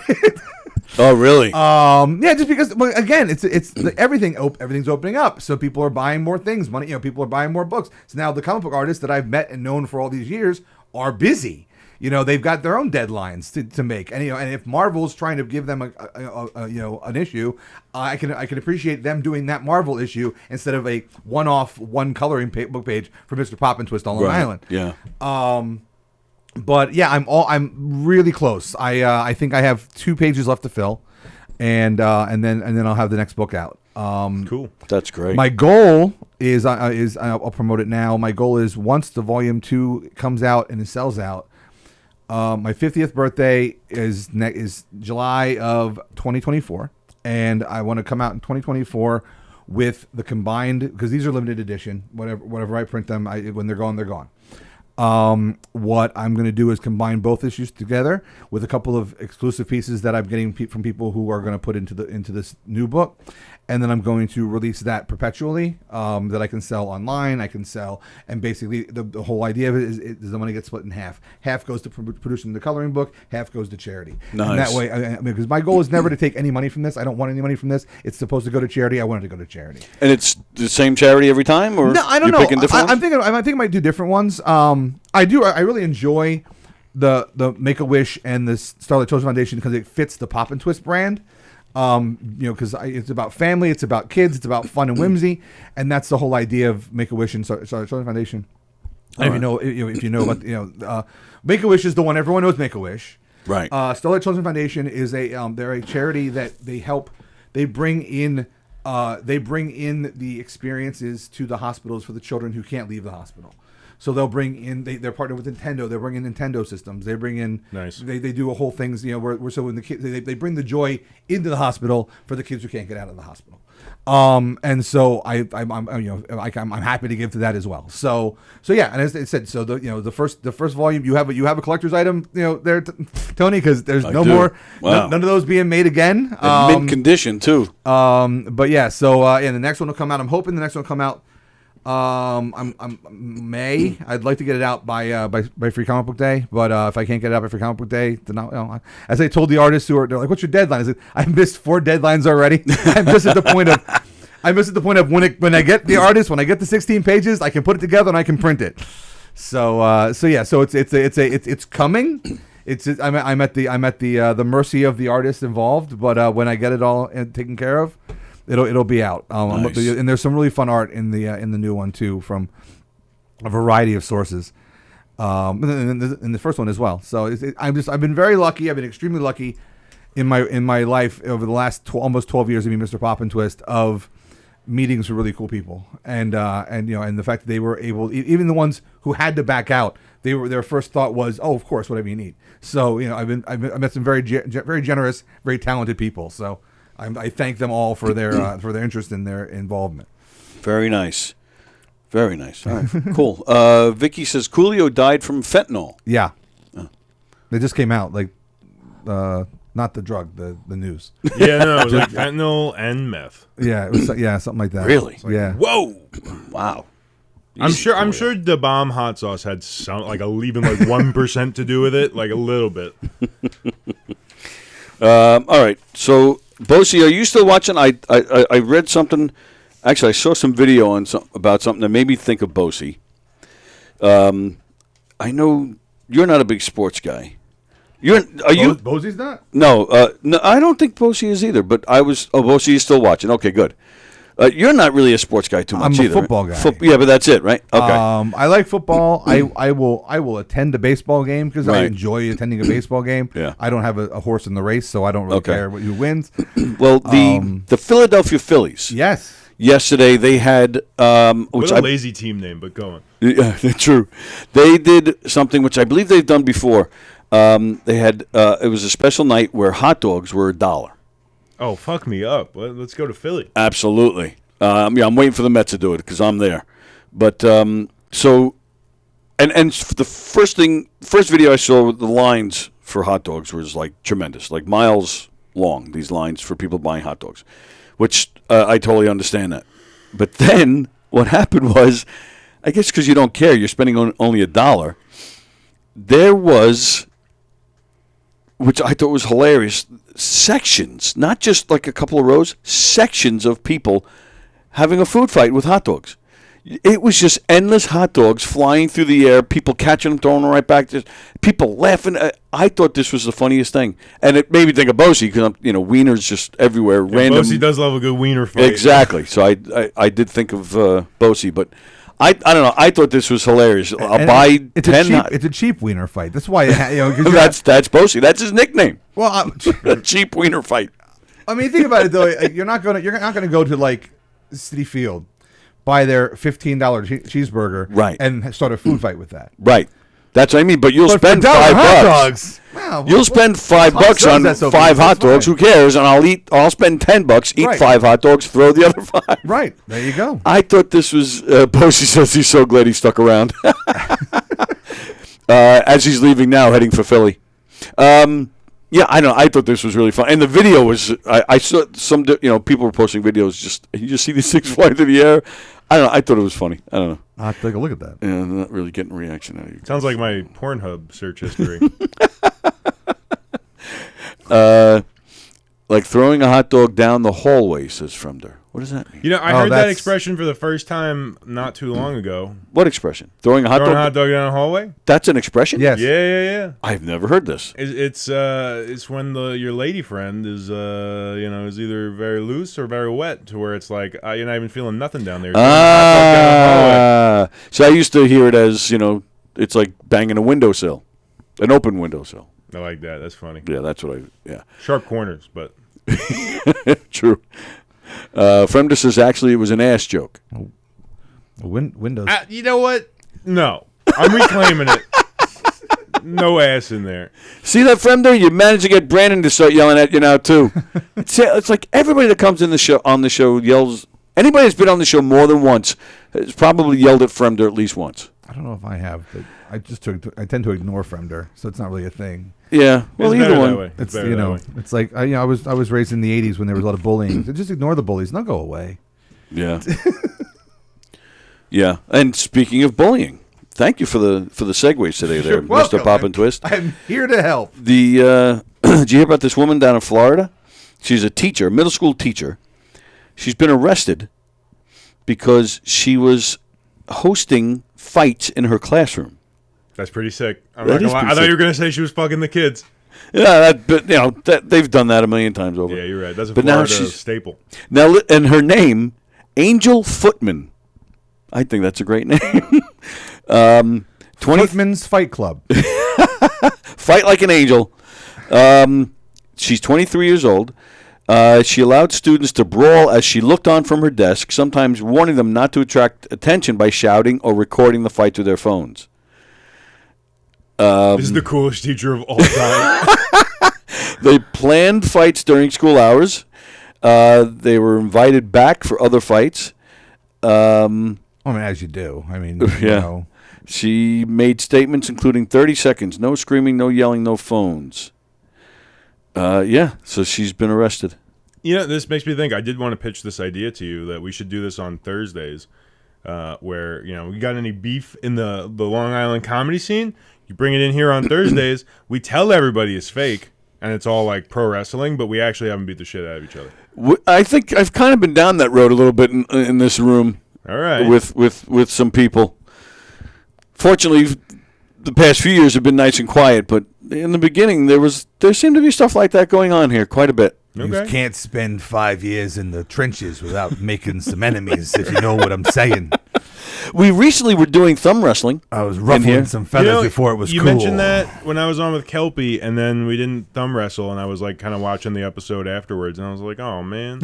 Oh, really? Yeah, just because again, it's like everything's opening up, so people are buying more things. People are buying more books. So now the comic book artists that I've met and known for all these years are busy. They've got their own deadlines to make, and and if Marvel's trying to give them an issue, I can appreciate them doing that Marvel issue instead of a one coloring book page for Mr. Poppintwist on Long Island. Yeah. But yeah, I'm really close. I think I have 2 pages left to fill, and then I'll have the next book out. Cool. That's great. My goal is I'll promote it now. My goal is once the volume 2 comes out and it sells out, My 50th birthday is July of 2024, and I want to come out in 2024 with the combined, because these are limited edition. Whatever I print them, when they're gone, they're gone. What I'm going to do is combine both issues together with a couple of exclusive pieces that I'm getting from people who are going to put into this new book, and then I'm going to release that perpetually, that I can sell online. I can sell, and basically the whole idea of it is the money gets split in half. Half goes to producing the coloring book, half goes to charity. Nice. And that way, I mean, because my goal is never to take any money from this. I don't want any money from this. It's supposed to go to charity. I want it to go to charity. And it's the same charity every time, or no, I don't know. Picking different I'm thinking I might do different ones. I really enjoy the Make-A-Wish and the Starlight Children's Foundation because it fits the Poppintwist brand. Because it's about family, it's about kids, it's about fun and whimsy, and that's the whole idea of Make-A-Wish and Starlight Children's Foundation. If you know about Make-A-Wish is the one everyone knows. Make-A-Wish, right? Starlight Children's Foundation is they're a charity that they bring in the experiences to the hospitals for the children who can't leave the hospital. So they'll bring in, they're partnered with Nintendo. They'll bring in Nintendo systems. They bring in, nice. They do a whole things, where so when the kids, they bring the joy into the hospital for the kids who can't get out of the hospital. And so I'm happy to give to that as well. So yeah, and as I said, so the first volume you have a collector's item, there, Tony, because there's no more, none of those being made again. Mint condition too. But yeah, so the next one will come out. I'm hoping the next one will come out. I'm May. I'd like to get it out by Free Comic Book Day, but if I can't get it out by Free Comic Book Day, then as I told the artists they're like, "What's your deadline?" I said, "I missed 4 deadlines already." I'm just at the point of when I get the artist, when I get the 16 pages, I can put it together and I can print it. So it's coming. I'm at the mercy of the artists involved, but when I get it all taken care of, it'll be out. Nice. And there's some really fun art in the new one too, from a variety of sources. In the first one as well. So I've been very lucky. I've been extremely lucky in my life over the last almost 12 years of being Mr. Poppintwist, of meetings with really cool people, and the fact that they were able, even the ones who had to back out, their first thought was, "Oh, of course, whatever you need." So I met some very generous, very talented people. So I thank them all for their interest and their involvement. Very nice. Very nice. All right, cool. Vicky says Coolio died from fentanyl. Yeah. They just came out, not the drug, the news. Yeah, no, it was like fentanyl and meth. Yeah, it was something like that. Really? Yeah. Whoa. Wow. I'm sure the bomb hot sauce had some even 1% to do with it, like a little bit. All right. So Bosie, are you still watching? I read something. Actually, I saw some video about something that made me think of Bosie. I know you're not a big sports guy. Are you? Bosie's not? No, no, I don't think Bosie is either. But I was. Oh, Bosie is still watching. Okay, good. You're not really a sports guy too much I'm either. a football guy. Yeah, but that's it, right? Okay. I like football. I will attend a baseball game because I Right. enjoy attending a baseball game. Yeah. I don't have a horse in the race, so I don't really care who wins. Well, the Philadelphia Phillies. Yes. Yesterday they had What a lazy team name, but go on. Yeah, true. They did something which I believe they've done before. They had it was a special night where hot dogs were $1. Oh, fuck me up. Let's go to Philly. Absolutely. I'm waiting for the Mets to do it because I'm there. But so, and the first video I saw with the lines for hot dogs was like tremendous, like miles long. These lines for people buying hot dogs, which I totally understand that. But then what happened was, I guess because you don't care, you're spending only $1. There was, which I thought was hilarious, sections, not just like a couple of rows, sections of people having a food fight with hot dogs. It was just endless hot dogs flying through the air, people catching them, throwing them right back, just people laughing. I thought this was the funniest thing. And it made me think of Bosie because, wieners just everywhere. Yeah, random. Bosie does love a good wiener fight. Exactly. So I did think of Bosie, but I don't know. I thought this was hilarious. I'll buy 10. It's a cheap wiener fight. That's why that's Bosie. That's his nickname. Well, a cheap wiener fight. I mean, think about it though. You're not gonna go to like City Field, buy their $15 cheeseburger, right, and start a food fight with that. Right. That's what I mean. But you'll But spend for $1 $5. hot dogs. Wow, You'll spend $5 on that's okay. 5 hot That's dogs. fine. Who cares? And I'll spend $10, eat Right. 5 hot dogs, throw the other 5. Right. There you go. I thought this was. Posey says he's so glad he stuck around. As he's leaving now, heading for Philly. Yeah, I know. I thought this was really fun, and the video was. I saw some. People were posting videos. You just see these things fly through the air. I don't know. I thought it was funny. I don't know. I'll have to take a look at that. Yeah, I'm not really getting a reaction out of you. Sounds like my Pornhub search history. Like throwing a hot dog down the hallway, says Fremder. What does that mean? I heard that expression for the first time not too long ago. What expression? Throwing a hot Throwing dog? a hot dog down the hallway? That's an expression? Yes. Yeah. I've never heard this. It's when your lady friend is is either very loose or very wet to where it's like you're not even feeling nothing down there. So I used to hear it as it's like banging a windowsill, an open windowsill. I like that. That's funny. Yeah, that's what yeah. Sharp corners, but true. Fremder says actually it was an ass joke. Windows. you know what? No, I'm reclaiming it. No ass in there. See that, Fremder? You managed to get Brandon to start yelling at you now too. It's like everybody that comes on the show yells. Anybody that's been on the show more than once has probably yelled at Fremder at least once. I don't know if I have, but I tend to ignore Fremder, so it's not really a thing. Yeah, well, it's either better one. That way. It's better that way. it's like I was raised in the '80s when there was a lot of bullying. So just ignore the bullies; they'll go away. Yeah, yeah. And speaking of bullying, thank you for the segues today, there, Welcome. Mr. Poppintwist. I'm here to help. Did you hear about this woman down in Florida? She's a teacher, a middle school teacher. She's been arrested because she was hosting fights in her classroom. That's pretty sick. I'm not gonna lie. I thought you were gonna say she was fucking the kids. Yeah, but they've done that a million times over. Yeah, you're right. That's a But Florida now she's- staple. Now, and her name, Angel Footman. I think that's a great name. 20 Footman's Fight Club. Fight like an angel. She's 23 years old. She allowed students to brawl as she looked on from her desk, sometimes warning them not to attract attention by shouting or recording the fight to their phones. This is the coolest teacher of all time. They planned fights during school hours. They were invited back for other fights. I mean, as you do. I mean, Yeah. She made statements including 30 seconds, no screaming, no yelling, no phones. So she's been arrested. This makes me think. I did want to pitch this idea to you that we should do this on Thursdays, where we got any beef in the Long Island comedy scene. You bring it in here on Thursdays. We tell everybody it's fake, and it's all like pro wrestling, but we actually haven't beat the shit out of each other. I think I've kind of been down that road a little bit in this room. All right. With some people. Fortunately, the past few years have been nice and quiet, but in the beginning there seemed to be stuff like that going on here quite a bit. You can't spend 5 years in the trenches without making some enemies, if you know what I'm saying. We recently were doing thumb wrestling. I was ruffling some feathers before it was you cool. You mentioned that when I was on with Kelpie, and then we didn't thumb wrestle, and I was like kind of watching the episode afterwards, and I was like, oh, man.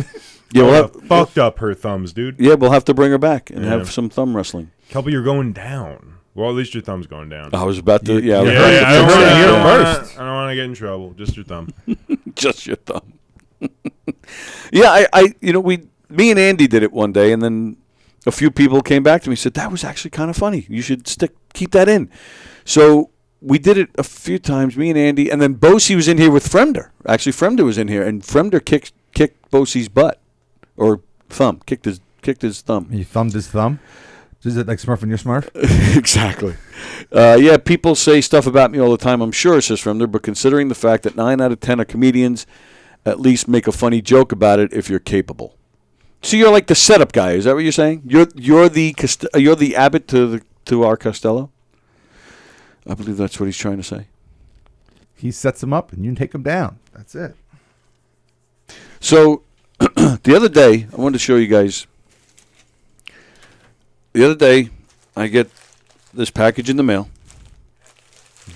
Yeah, fucked up her thumbs, dude. Yeah, we'll have to bring her back and have some thumb wrestling. Kelpie, you're going down. Well, at least your thumb's going down. I was about to, I don't want to get in trouble. Just your thumb. Just your thumb. Yeah, me and Andy did it one day, and then a few people came back to me and said, that was actually kind of funny. You should keep that in. So we did it a few times, me and Andy, and then Bosie was in here with Fremder. Actually, Fremder was in here, and Fremder kicked Bosie's butt, or thumb, kicked his thumb. You thumbed his thumb? Is it like Smurf and your Smurf? Exactly. People say stuff about me all the time, I'm sure, says Fremder, but considering the fact that 9 out of 10 are comedians, at least make a funny joke about it if you're capable. So you're like the setup guy, is that what you're saying? You're the Abbott to our Costello? I believe that's what he's trying to say. He sets him up and you take him down. That's it. So the other day, I wanted to show you guys. The other day, I get this package in the mail.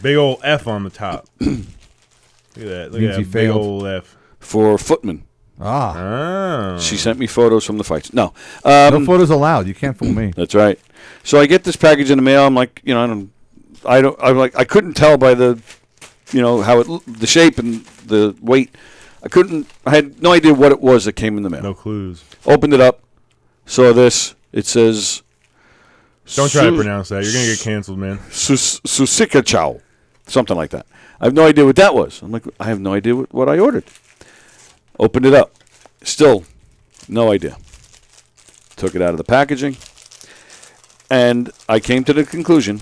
Big old F on the top. Look at that. Look at that big old F. For Footman. Ah. She sent me photos from the fights. No. No photos allowed. You can't fool me. That's right. So I get this package in the mail. I'm like, I I couldn't tell by the, how the shape and the weight. I had no idea what it was that came in the mail. No clues. Opened it up, saw this. It says, Don't try to pronounce that. You're going to get canceled, man. Susika Chow. Something like that. I have no idea what that was. I'm like, I have no idea what I ordered. Opened it up. Still, no idea. Took it out of the packaging. And I came to the conclusion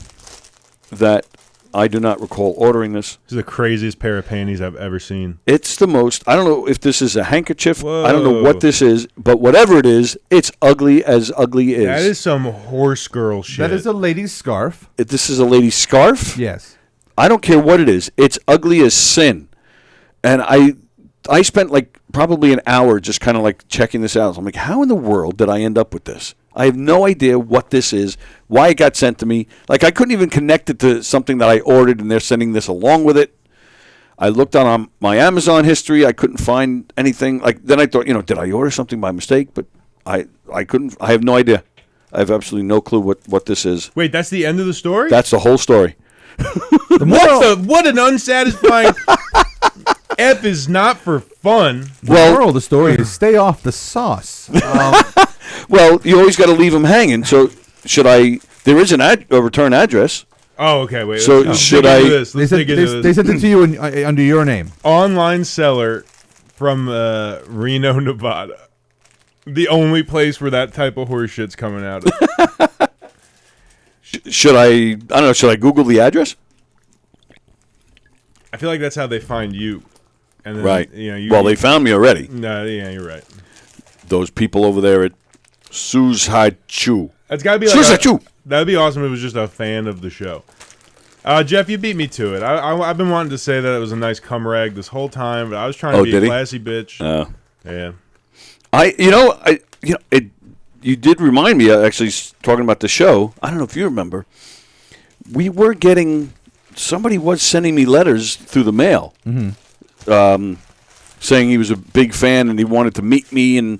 that I do not recall ordering this. This is the craziest pair of panties I've ever seen. It's the most, I don't know if this is a handkerchief. Whoa. I don't know what this is, but whatever it is, it's ugly as ugly is. That is some horse girl shit. That is a lady's scarf. This is a lady's scarf? Yes. I don't care what it is. It's ugly as sin. And I spent like probably an hour just kind of like checking this out. So I'm like, how in the world did I end up with this? I have no idea what this is, why it got sent to me. Like, I couldn't even connect it to something that I ordered, and they're sending this along with it. I looked on my Amazon history. I couldn't find anything. Like, then I thought, did I order something by mistake? But I couldn't. I have no idea. I have absolutely no clue what this is. Wait, that's the end of the story? That's the whole story. What an unsatisfying... F is not for fun. The moral of the story is stay off the sauce. Well, you always got to leave them hanging. So should I? There is a return address. Oh, okay. Wait. So should I? They sent it to you under your name. Online seller from Reno, Nevada. The only place where that type of horse shit's coming out of. Should I? I don't know. Should I Google the address? I feel like that's how they find you. And then, right. They found me already. No, yeah, you're right. Those people over there at Suzhachu. That's got to be like that would be awesome if it was just a fan of the show. Jeff, you beat me to it. I've been wanting to say that it was a nice cum rag this whole time, but I was trying to be a classy bitch. Yeah. You did remind me, actually, talking about the show. I don't know if you remember. We were getting, somebody was sending me letters through the mail. Mm-hmm. Saying he was a big fan and he wanted to meet me, and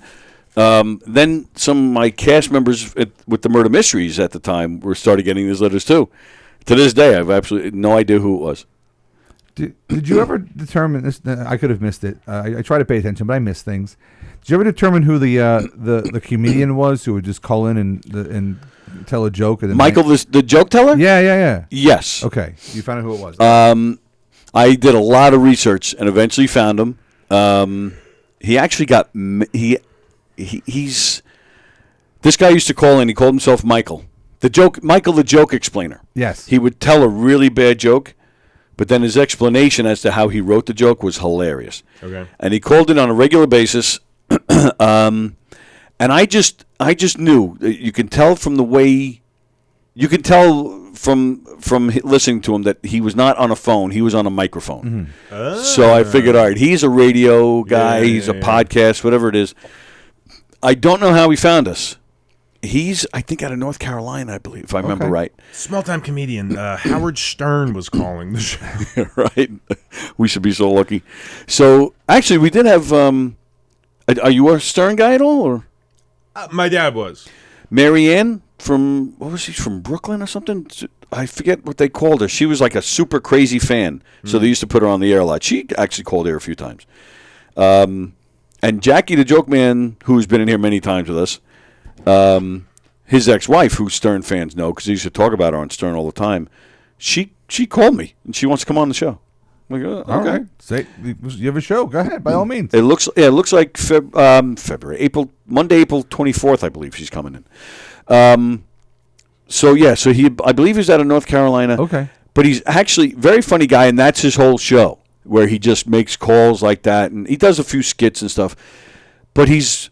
then some of my cast members with the Murder Mysteries at the time started getting these letters too. To this day, I have absolutely no idea who it was. Did you ever determine this? I could have missed it. I try to pay attention, but I miss things. Did you ever determine who the comedian was who would just call in and tell a joke? Michael, the joke teller? Yeah. Yes. Okay, you found out who it was. I did a lot of research and eventually found him. He actually got he's this guy used to call in. He called himself Michael the joke explainer. Yes, he would tell a really bad joke, but then his explanation as to how he wrote the joke was hilarious. Okay, and he called in on a regular basis. And I just knew. You can tell from the way. You can tell from listening to him that he was not on a phone. He was on a microphone. Mm-hmm. So I figured, all right, he's a radio guy. He's a podcast, whatever it is. I don't know how he found us. He's, I think, out of North Carolina, I believe, if I remember right. Small-time comedian Howard Stern was calling the show. Right. We should be so lucky. So, actually, we did have... are you a Stern guy at all? Or my dad was. Marianne from Brooklyn or something? I forget what they called her. She was like a super crazy fan, so they used to put her on the air a lot. She actually called here a few times. And Jackie the Joke Man, who's been in here many times with us, his ex-wife, who Stern fans know, because he used to talk about her on Stern all the time, she called me, and she wants to come on the show. I'm like, okay. All right. Say you have a show. Go ahead, by all means. It looks like February, Monday, April 24th, I believe she's coming in. So I believe he's out of North Carolina. Okay. But he's actually a very funny guy, and that's his whole show, where he just makes calls like that, and he does a few skits and stuff. But he's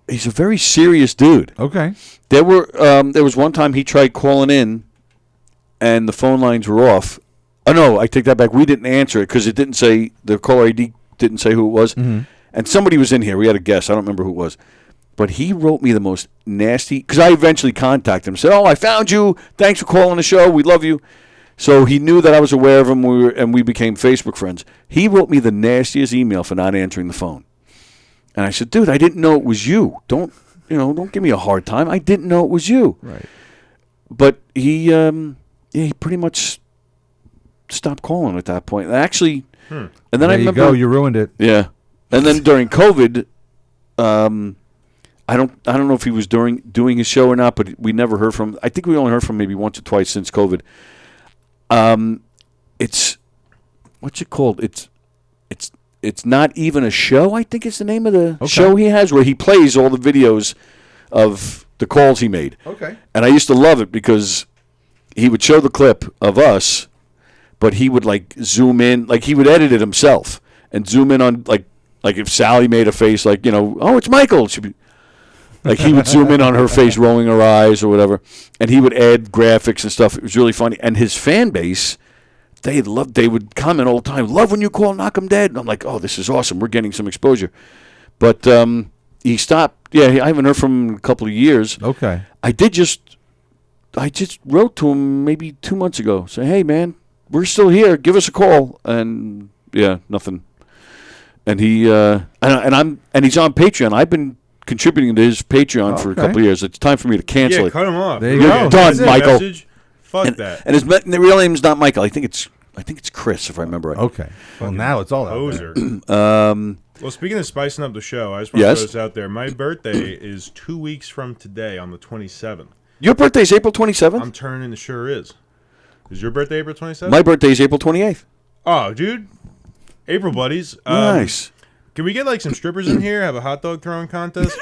a very serious dude. Okay. There was one time he tried calling in, and the phone lines were off. Oh no, I take that back. We didn't answer it because it didn't say, the caller ID didn't say who it was, and somebody was in here. We had a guess. I don't remember who it was. But he wrote me the most nasty, because I eventually contacted him. Said, "Oh, I found you. Thanks for calling the show. We love you." So he knew that I was aware of him. We became Facebook friends. He wrote me the nastiest email for not answering the phone. And I said, "Dude, I didn't know it was you. Don't give me a hard time. I didn't know it was you." Right. But he pretty much stopped calling at that point. Actually, and then There I remember you go. You ruined it. Yeah, and then during COVID, I don't know if he was doing his show or not, but we never heard from. I think we only heard from maybe once or twice since COVID. It's what's it called? It's not even a show. I think it's the name of the show he has where he plays all the videos of the calls he made. Okay. And I used to love it because he would show the clip of us, but he would like zoom in, like he would edit it himself and zoom in on like if Sally made a face like, oh, it's Michael. She'd be, like he would zoom in on her face rolling her eyes or whatever, and he would add graphics and stuff. It was really funny. And his fan base, they would comment all the time, love when you call Knock 'em Dead. And I'm like, oh, this is awesome. We're getting some exposure. But he stopped. Yeah, I haven't heard from him in a couple of years. Okay. I just wrote to him maybe 2 months ago. Say, hey, man, we're still here. Give us a call. And, yeah, nothing. And he and he's on Patreon. I've been contributing to his Patreon for a couple of years. It's time for me to cancel it. Cut him off. There you You're go. done, Michael. Message. Fuck that. And the real name's not Michael. I think it's Chris, if I remember right. Okay. Well, now it's all out Poser. there. Well, speaking of spicing up the show, I just want to Yes? throw this out there. My birthday is 2 weeks from today on the 27th. Your birthday's April 27th? I'm turning. It sure is. Is your birthday April 27th? My birthday's April 28th. Oh, dude. April buddies. Nice. Can we get like some strippers in here? Have a hot dog throwing contest?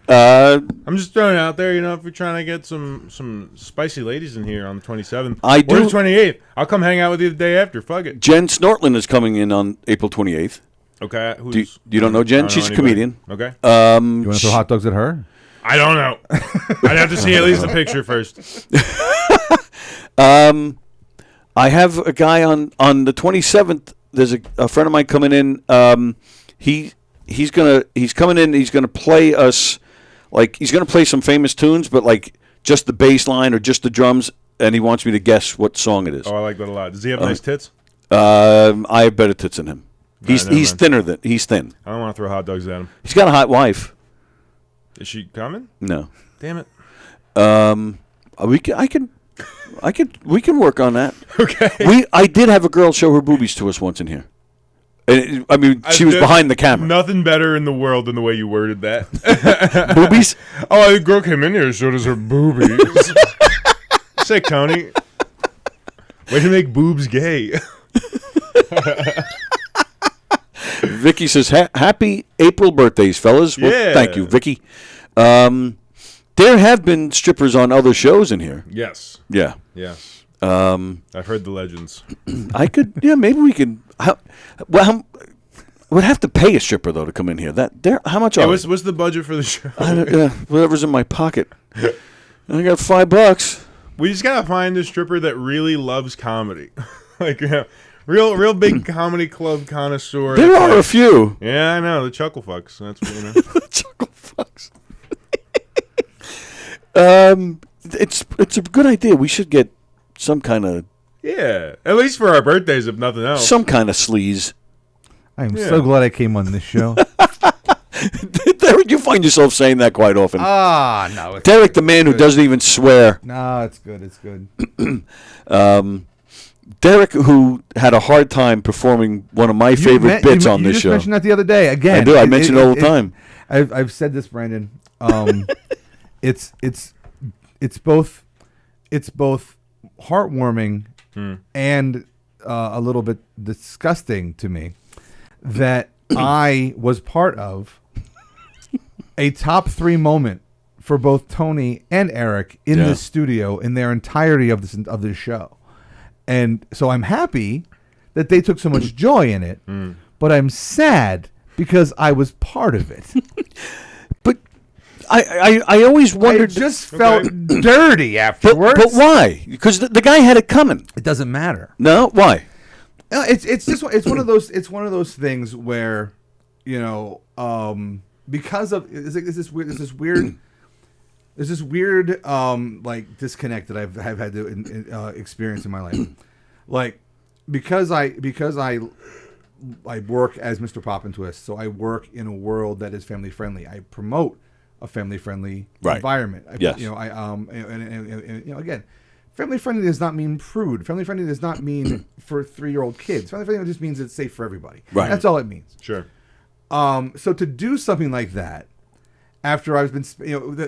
I'm just throwing it out there, if you're trying to get some spicy ladies in here on the 27th. I do. Or the 28th. I'll come hang out with you the day after. Fuck it. Jen Snortland is coming in on April 28th. Okay. You don't know Jen? I don't She's know a comedian. Okay. You want to throw hot dogs at her? I don't know. I'd have to see at least the picture first. I have a guy on the 27th. There's a friend of mine coming in. He's coming in. He's gonna play us, like he's gonna play some famous tunes, but like just the bass line or just the drums, and he wants me to guess what song it is. Oh, I like that a lot. Does he have nice tits? I have better tits than him. He's never he's thin. I don't want to throw hot dogs at him. He's got a hot wife. Is she coming? No. Damn it. We can work on that. Okay. I did have a girl show her boobies to us once in here. She was behind the camera. Nothing better in the world than the way you worded that. Boobies? Oh, the girl came in here and showed us her boobies. Sick, Tony. Way to make boobs gay. Vicky says, happy April birthdays, fellas. Well, Yeah. thank you, Vicky. There have been strippers on other shows in here. Yes. Yeah. Yes. I've heard the legends. Maybe we could. We'd have to pay a stripper, though, to come in here. How much are What's the budget for the show? whatever's in my pocket. I got $5. We just gotta find a stripper that really loves comedy. Real big comedy club connoisseur. There are a few. Yeah, I know. The chuckle fucks. That's what you know. Chuckle fucks. It's a good idea. We should get some kind of Yeah. At least for our birthdays, if nothing else. some kind of sleaze. I'm so glad I came on this show. Derek, you find yourself saying that quite often. No. Derek, the man who doesn't even swear. No, it's good. It's good. Derek, who had a hard time performing one of my favorite bits on this show. You just mentioned that the other day. Again, I do. I mention it all the time. I've said this, Brandon. It's both heartwarming and a little bit disgusting to me that I was part of a top 3 moment for both Tony and Eric in the studio in their entirety of this show. And so I'm happy that they took so much joy in it, but I'm sad because I was part of it. But I always wondered. I just felt dirty afterwards. But why? Because the guy had it coming. It doesn't matter. No, why? It's one of those things where, because of there's this weird like disconnect that I've had to experience in my life, like because I work as Mr. Poppintwist, so I work in a world that is family friendly. I promote a family friendly environment. Yes. Again, family friendly does not mean prude. Family friendly does not mean for 3-year-old kids. Family friendly just means it's safe for everybody. Right. That's all it means. Sure. So to do something like that, after I've been,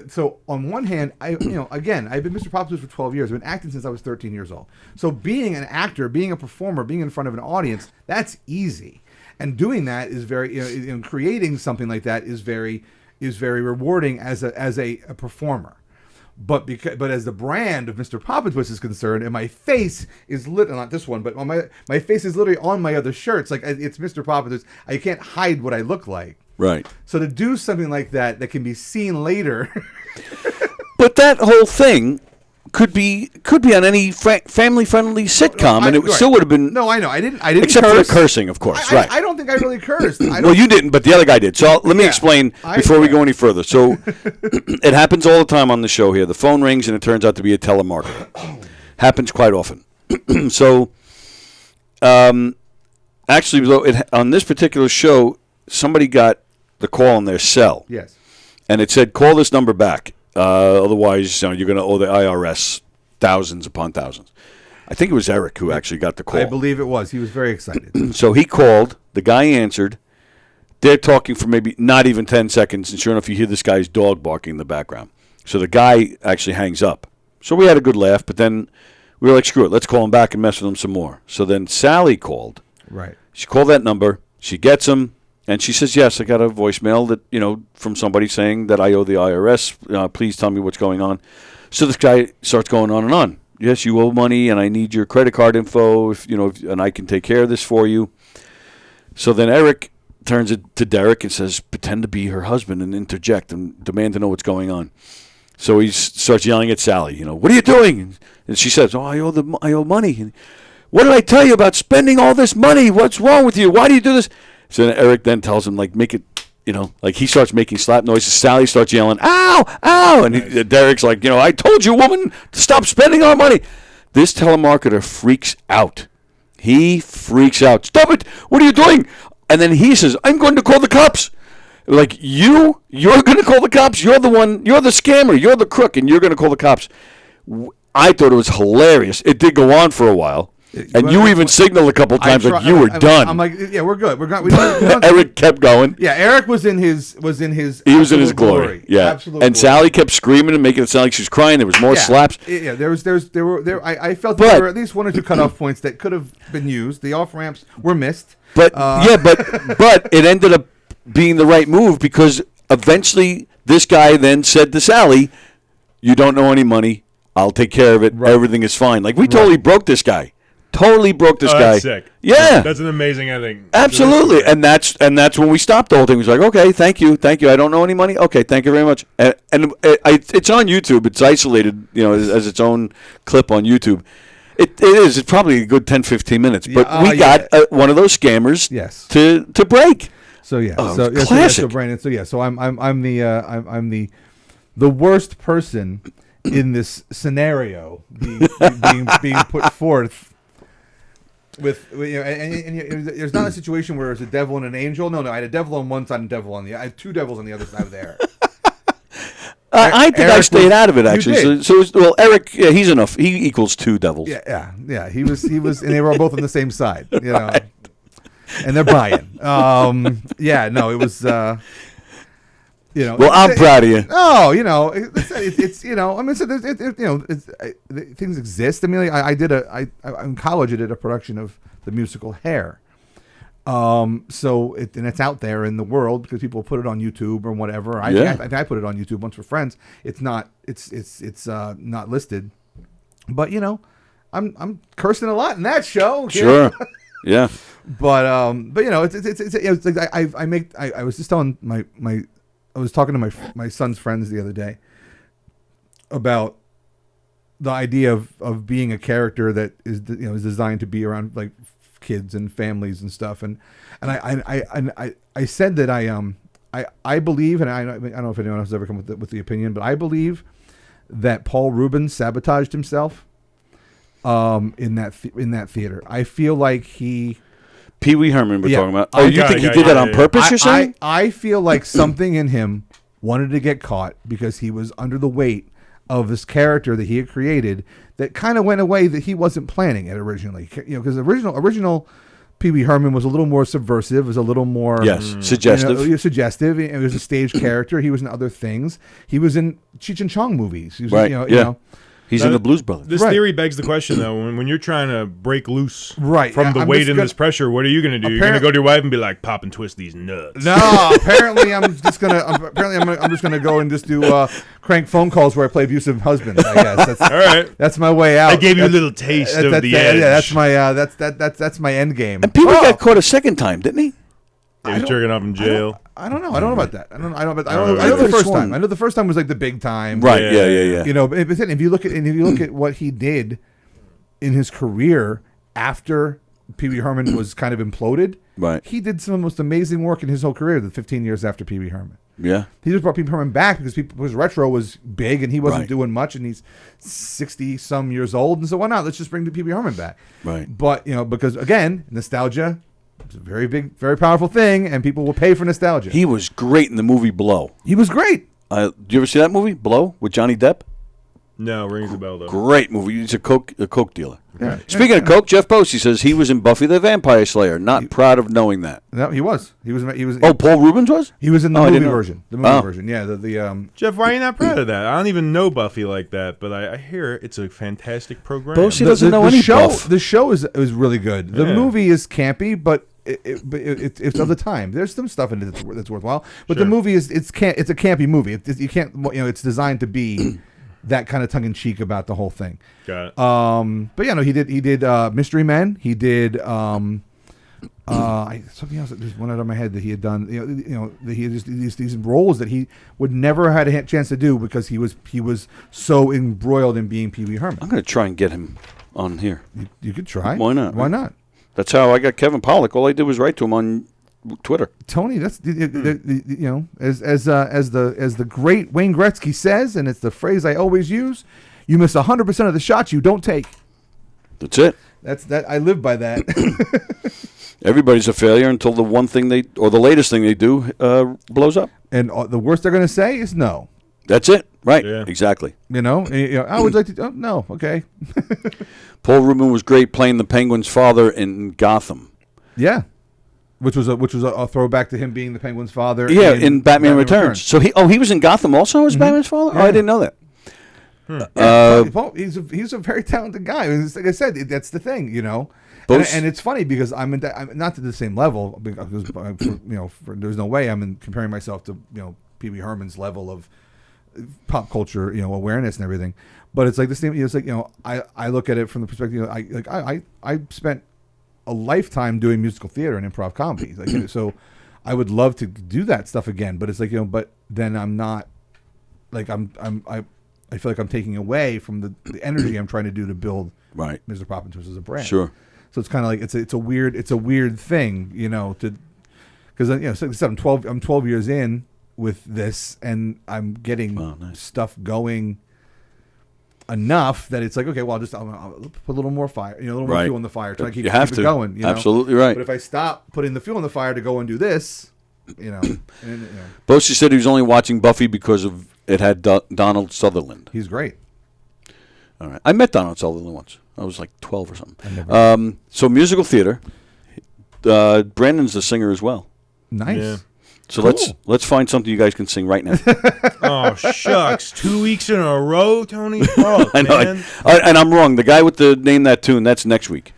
so on one hand, again, I've been Mr. Poppintwist for 12 years. I've been acting since I was 13 years old. So being an actor, being a performer, being in front of an audience, that's easy. And doing that is very, creating something like that is very rewarding as a performer. But as the brand of Mr. Poppintwist is concerned, and my face is not this one, but my face is literally on my other shirts. Like, it's Mr. Poppintwist. I can't hide what I look like. Right. So to do something like that can be seen later. But that whole thing could be on any family-friendly sitcom, and it still would have been. No, I know. I didn't except curse. for the cursing, of course. Right. I don't think I really cursed. Well, you didn't, but the other guy did. So let me explain before we go any further. So it happens all the time on the show here. The phone rings, and it turns out to be a telemarketer. Happens quite often. So, actually, though, on this particular show, somebody got the call on their cell. Yes. And it said, call this number back. Otherwise, you're going to owe the IRS thousands upon thousands. I think it was Eric who actually got the call. I believe it was. He was very excited. So he called. The guy answered. They're talking for maybe not even 10 seconds. And sure enough, you hear this guy's dog barking in the background. So the guy actually hangs up. So we had a good laugh. But then we were like, screw it. Let's call him back and mess with him some more. So then Sally called. Right. She called that number. She gets him. And she says, yes, I got a voicemail that, from somebody saying that I owe the IRS. Please tell me what's going on. So this guy starts going on and on. Yes, you owe money, and I need your credit card info, and I can take care of this for you. So then Eric turns it to Derek and says, pretend to be her husband and interject and demand to know what's going on. So he starts yelling at Sally, what are you doing? And she says, I owe money. And, what did I tell you about spending all this money? What's wrong with you? Why do you do this? So then Eric then tells him, make it, he starts making slap noises. Sally starts yelling, ow, ow. And Derek's like, I told you, woman, to stop spending our money. This telemarketer freaks out. He freaks out. Stop it. What are you doing? And then he says, I'm going to call the cops. Like, you're going to call the cops? You're the one, you're the scammer, you're the crook, and you're going to call the cops. I thought it was hilarious. It did go on for a while. And you even signaled a couple times like you were done. I'm like, yeah, we're good. Eric kept going. Yeah, Eric was in his. He was in his glory. Yeah, absolute and glory. Sally kept screaming and making it sound like she was crying. There was more slaps. Yeah, I felt there were at least 1 or 2 cutoff points that could have been used. The off ramps were missed. But but it ended up being the right move because eventually this guy then said to Sally, "You don't owe any money. I'll take care of it. Right. Everything is fine." Like we totally broke this guy. Totally broke this guy. That's sick. Yeah, that's an amazing ending. Absolutely, and that's when we stopped the whole thing. It was like, okay, thank you. I don't know any money. Okay, thank you very much. And it's on YouTube. It's isolated, as its own clip on YouTube. It is. It's probably a good 10, 15 minutes. But we got one of those scammers. Yes. To break. So yeah. Classic. So Brandon. So yeah. So I'm the worst person in this scenario being put forth. With and there's not a situation where there's a devil and an angel. No, I had a devil on one side and a devil on the other. I had 2 devils on the other side of the air. I think I stayed out of it actually. So Eric, he's enough. He equals 2 devils. Yeah. He was, and they were both on the same side. Right. And they're buying. It was. Well, I'm proud of you. Oh, things exist. I mean, in college I did a production of the musical Hair. And it's out there in the world because people put it on YouTube or whatever. I think I put it on YouTube once for friends. It's not not listed, but I'm cursing a lot in that show. Sure. Yeah. But it's like I was just telling I was talking to my son's friends the other day about the idea of being a character that is designed to be around like kids and families and stuff, and I said that I believe, and I don't know if anyone else has ever come with the opinion, but I believe that Paul Rubens sabotaged himself in that theater. I feel like he. Pee Wee Herman we're talking about. Oh, you think he did that on purpose, you're saying? I feel like something in him wanted to get caught because he was under the weight of this character that he had created that kind of went away that he wasn't planning it originally. Because original Pee Wee Herman was a little more subversive, was a little more suggestive. Suggestive. It was a stage character. He was in other things. He was in Cheech and Chong movies. He was, He's in the Blues Brothers. This theory begs the question, though, when you're trying to break loose from the I'm weight and this pressure, what are you going to do? You're going to go to your wife and be like, pop and twist these nuts. No, apparently I'm just gonna go and just do crank phone calls where I play abusive husbands. I guess that's all right. That's my way out. I gave you a little taste of the edge. Yeah, that's my end game. And Pee Wee got caught a second time, didn't he? He was jerking up in jail. I don't know. I don't know about that. I know the first time. I know the first time was like the big time. Right. Yeah. You know, but then if you look at what he did in his career after Pee Wee Herman was kind of imploded, right? He did some of the most amazing work in his whole career. The 15 years after Pee Wee Herman. Yeah. He just brought Pee Wee Herman back because retro was big and he wasn't doing much, and he's 60 some years old, and so why not? Let's just bring the Pee Wee Herman back. Right. But because again, nostalgia. It's a very big, very powerful thing, and people will pay for nostalgia. He was great in the movie Blow. He was great. Do you ever see that movie, Blow, with Johnny Depp? No, rings a bell, though. Great movie. He's a coke dealer. Yeah. Speaking of coke, Jeff Posey says he was in Buffy the Vampire Slayer. Not proud of knowing that. No, he was. He was. Oh, Paul Rubens was? He was in the movie version. The movie version. Yeah. Jeff, why are you not proud of that? I don't even know Buffy like that, but I hear it's a fantastic program. Posey doesn't know any show. Buff. The show is really good. The movie is campy, but it's of the time. There's some stuff in it that's worthwhile, but the movie it's a campy movie. You can't, it's designed to be that kind of tongue in cheek about the whole thing. Got it. But he did Mystery Men. He did something else that just went out of my head that he had done. That he had just these roles that he would never had a chance to do because he was so embroiled in being Pee Wee Herman. I'm going to try and get him on here. You could try. Why not? Why not? That's how I got Kevin Pollak. All I did was write to him on Twitter. Tony, that's as the great Wayne Gretzky says, and it's the phrase I always use: you miss 100% of the shots you don't take. That's it. That's that. I live by that. Everybody's a failure until the one thing the latest thing they do blows up. And the worst they're going to say is no. That's it. Right. Yeah. Exactly. I would like to. Oh, no. Okay. Paul Rubin was great playing the Penguin's father in Gotham. Yeah. Which was a throwback to him being the Penguin's father. Yeah, in Batman Returns. So he was in Gotham also as Batman's father? Yeah. Oh, I didn't know that. Paul, he's a very talented guy. Like I said, that's the thing, And it's funny because I'm not to the same level because there's no way I'm comparing myself to Pee Wee Herman's level of pop culture awareness and everything. But it's like the same. It's like I look at it from the perspective. I spent a lifetime doing musical theater and improv comedy. So I would love to do that stuff again. But it's like but then I'm not like I feel like I'm taking away from the energy I'm trying to do to build Mr. Poppintwist as a brand. Sure. So it's kind of like it's a weird thing, because I'm 12 years in with this, and I'm getting stuff going enough that it's like, okay, well, I'll put a little more fire, a little more fuel in the fire, try to keep it going. Absolutely right. But if I stop putting the fuel in the fire to go and do this, Bosie said he was only watching Buffy because of it had Donald Sutherland. He's great. All right, I met Donald Sutherland once. I was like 12 or something. So musical theater. Brandon's the singer as well. Nice. Yeah. So cool. let's find something you guys can sing right now. Oh shucks! 2 weeks in a row, Tony. Fuck, I know, man. and I'm wrong. The guy with the name that tune, that's next week.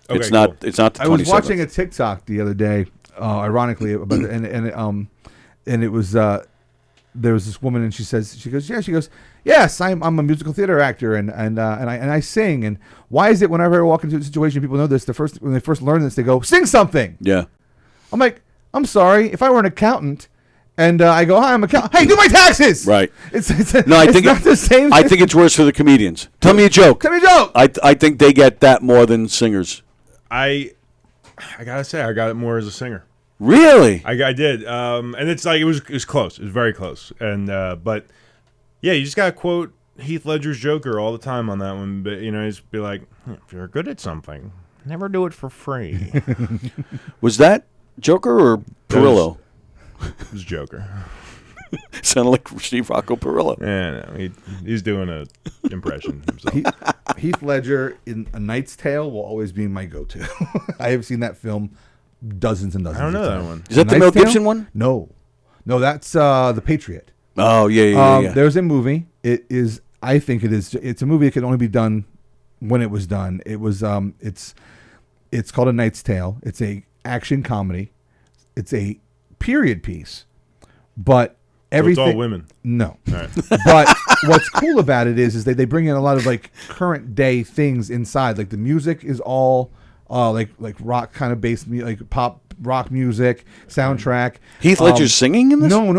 Okay, it's not. cool. It's not the 27th. I was watching a TikTok the other day, ironically, about and it was there was this woman, and she goes, yes, I'm a musical theater actor, and I sing. And why is it whenever I walk into a situation, people know this, when they first learn this, they go, sing something. Yeah. I'm like, I'm sorry, if I were an accountant and I go, hi, I'm an accountant. Hey, do my taxes. Right. I think not the same. I think it's worse for the comedians. Tell me a joke. Tell me a joke. I think they get that more than singers. I gotta say, I got it more as a singer. Really? I did, and it's like it was close. It was very close, and but yeah, you just gotta quote Heath Ledger's Joker all the time on that one. But just be like, if you're good at something, never do it for free. Was that Joker or Perillo? It was Joker. Sounded like Steve Rocco Perillo. Yeah, no, he's doing an impression himself. Heath Ledger in A Knight's Tale will always be my go-to. I have seen that film dozens and dozens. I don't know of that times. one. Is that the Knight's Mel Tale? Gibson one? No, that's The Patriot. Oh, yeah. There's a movie. It is. I think it is. It's a movie that could only be done when it was done. It was. It's called A Knight's Tale. It's a action comedy. It's a period piece, but everything. So it's all women. No. All right. But what's cool about it is they bring in a lot of like current day things inside. Like the music is all like rock kind of based, like pop rock music soundtrack. Heath Ledger's singing in this? No, Oh.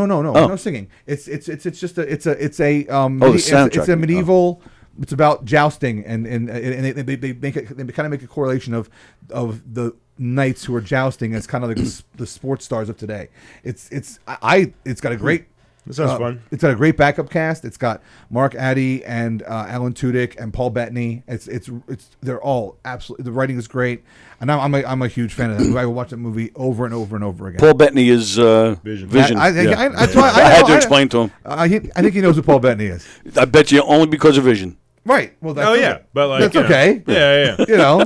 no singing. It's just a it's a soundtrack. it's a medieval. It's about jousting and they make it. They kind of make a correlation of the knights who are jousting as kind of like the sports stars of today. It's got a great. That sounds fun. It's got a great backup cast. It's got Mark Addy and Alan Tudyk and Paul Bettany. It's they're all absolutely. The writing is great, and I'm a huge fan of that. I will watch that movie over and over and over again. Paul Bettany is Vision. That's why I had to explain to him. I think he knows who Paul Bettany is. I bet you only because of Vision. Right. Well, that's Oh yeah, but like that's you know. okay. Yeah. You know,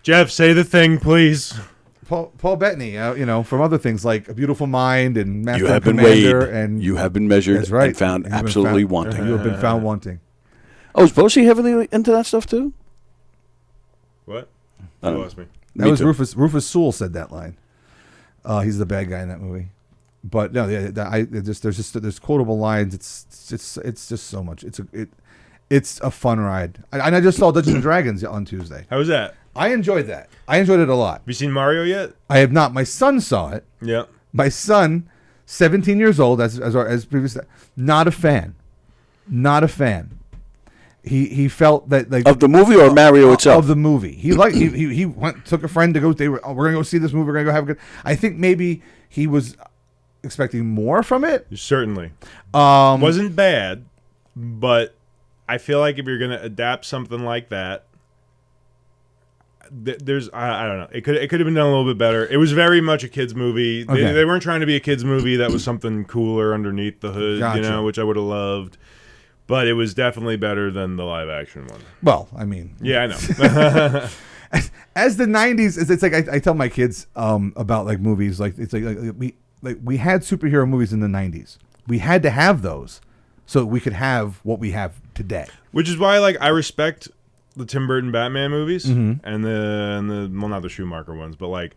Jeff, say the thing, please. Paul Bettany. From other things like A Beautiful Mind and Master You have and been weighed. Commander, and You have been measured. that's right. And found You've been absolutely found- wanting. You have been found wanting. Oh, is Bosie heavily into that stuff too? What? I You don't lost me. That Me was too. Rufus Sewell said that line. He's the bad guy in that movie. But no, there's quotable lines. It's just so much. It's a fun ride. And I just saw Dungeons and Dragons on Tuesday. How was that? I enjoyed that. I enjoyed it a lot. Have you seen Mario yet? I have not. My son saw it. Yeah. My son, 17 years old, as previous, not a fan. Not a fan. He felt that like Of the movie or Mario itself? of the movie. He took a friend to go. We're gonna go see this movie. We're gonna go have a good. I think maybe he was expecting more from it. Certainly. Wasn't bad, but I feel like if you're gonna adapt something like that, there's I don't know. It could have been done a little bit better. It was very much a kids movie. Okay. They weren't trying to be a kids movie that was something cooler underneath the hood, Gotcha. which I would have loved. But it was definitely better than the live action one. Well, I mean, Yeah, I know. as the '90s, it's like I tell my kids about like movies. Like it's like we had superhero movies in the '90s. We had to have those so we could have what we have today. Which is why, like, I respect the Tim Burton Batman movies Mm-hmm. and the well, not the Schumacher ones, but like,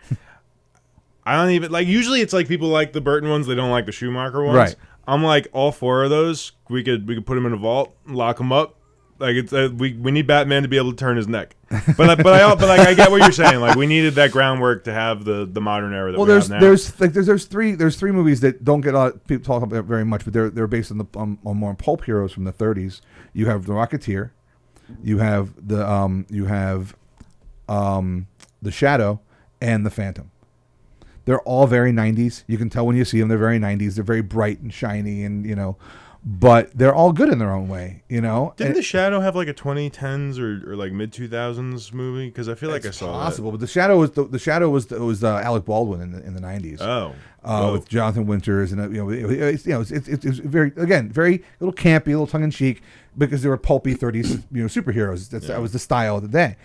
I don't even like. Usually, it's like people like the Burton ones, they don't like the Schumacher ones. Right. I'm like all four of those. We could put them in a vault, lock them up. Like it's we need Batman to be able to turn his neck. But I get what you're saying. Like we needed that groundwork to have the modern era that we have now. there's three movies that don't get a lot of people talk about very much, but they're based on more pulp heroes from the 30s. You have The Rocketeer, you have the Shadow, and The Phantom. They're all very 90s. You can tell when you see them, they're very 90s. They're very bright and shiny, and but they're all good in their own way. Didn't The Shadow have like a 2010s or like mid 2000s movie? Because I feel like I saw possible, but The Shadow was Alec Baldwin in the 90s. that. Oh, With Jonathan Winters, and it's very very little campy, a little tongue in cheek, because they were pulpy 30s superheroes. That was the style of the day.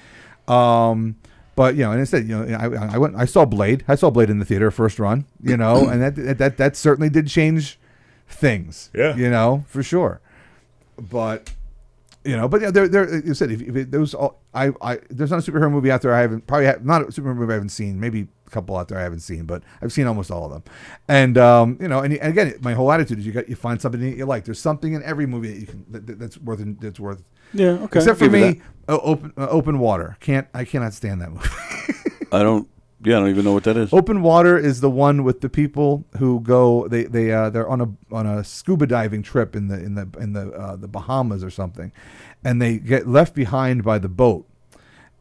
But and instead, I saw Blade. I saw Blade in the theater first run. And that certainly did change things. Yeah. For sure. But there you said if those all there's not a superhero movie out there not a superhero movie I haven't seen. Maybe a couple out there I haven't seen, but I've seen almost all of them. And and again, my whole attitude is you find something that you like. There's something in every movie that you can that's worth. Yeah, okay. Except for I'll give you me, Open Water. I cannot stand that movie. I don't even know what that is. Open Water is the one with the people who go. They're on a scuba diving trip in the Bahamas or something, and they get left behind by the boat,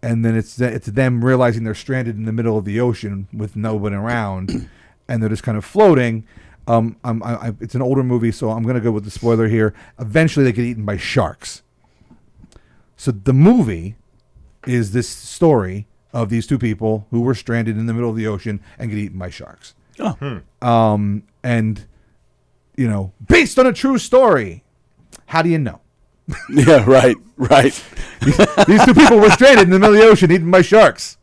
and then it's them realizing they're stranded in the middle of the ocean with no one around, and they're just kind of floating. It's an older movie, so I'm going to go with the spoiler here. Eventually, they get eaten by sharks. So the movie is this story of these two people who were stranded in the middle of the ocean and get eaten by sharks. Oh. And based on a true story. How do you know? Yeah, right. These two people were stranded in the middle of the ocean eaten by sharks.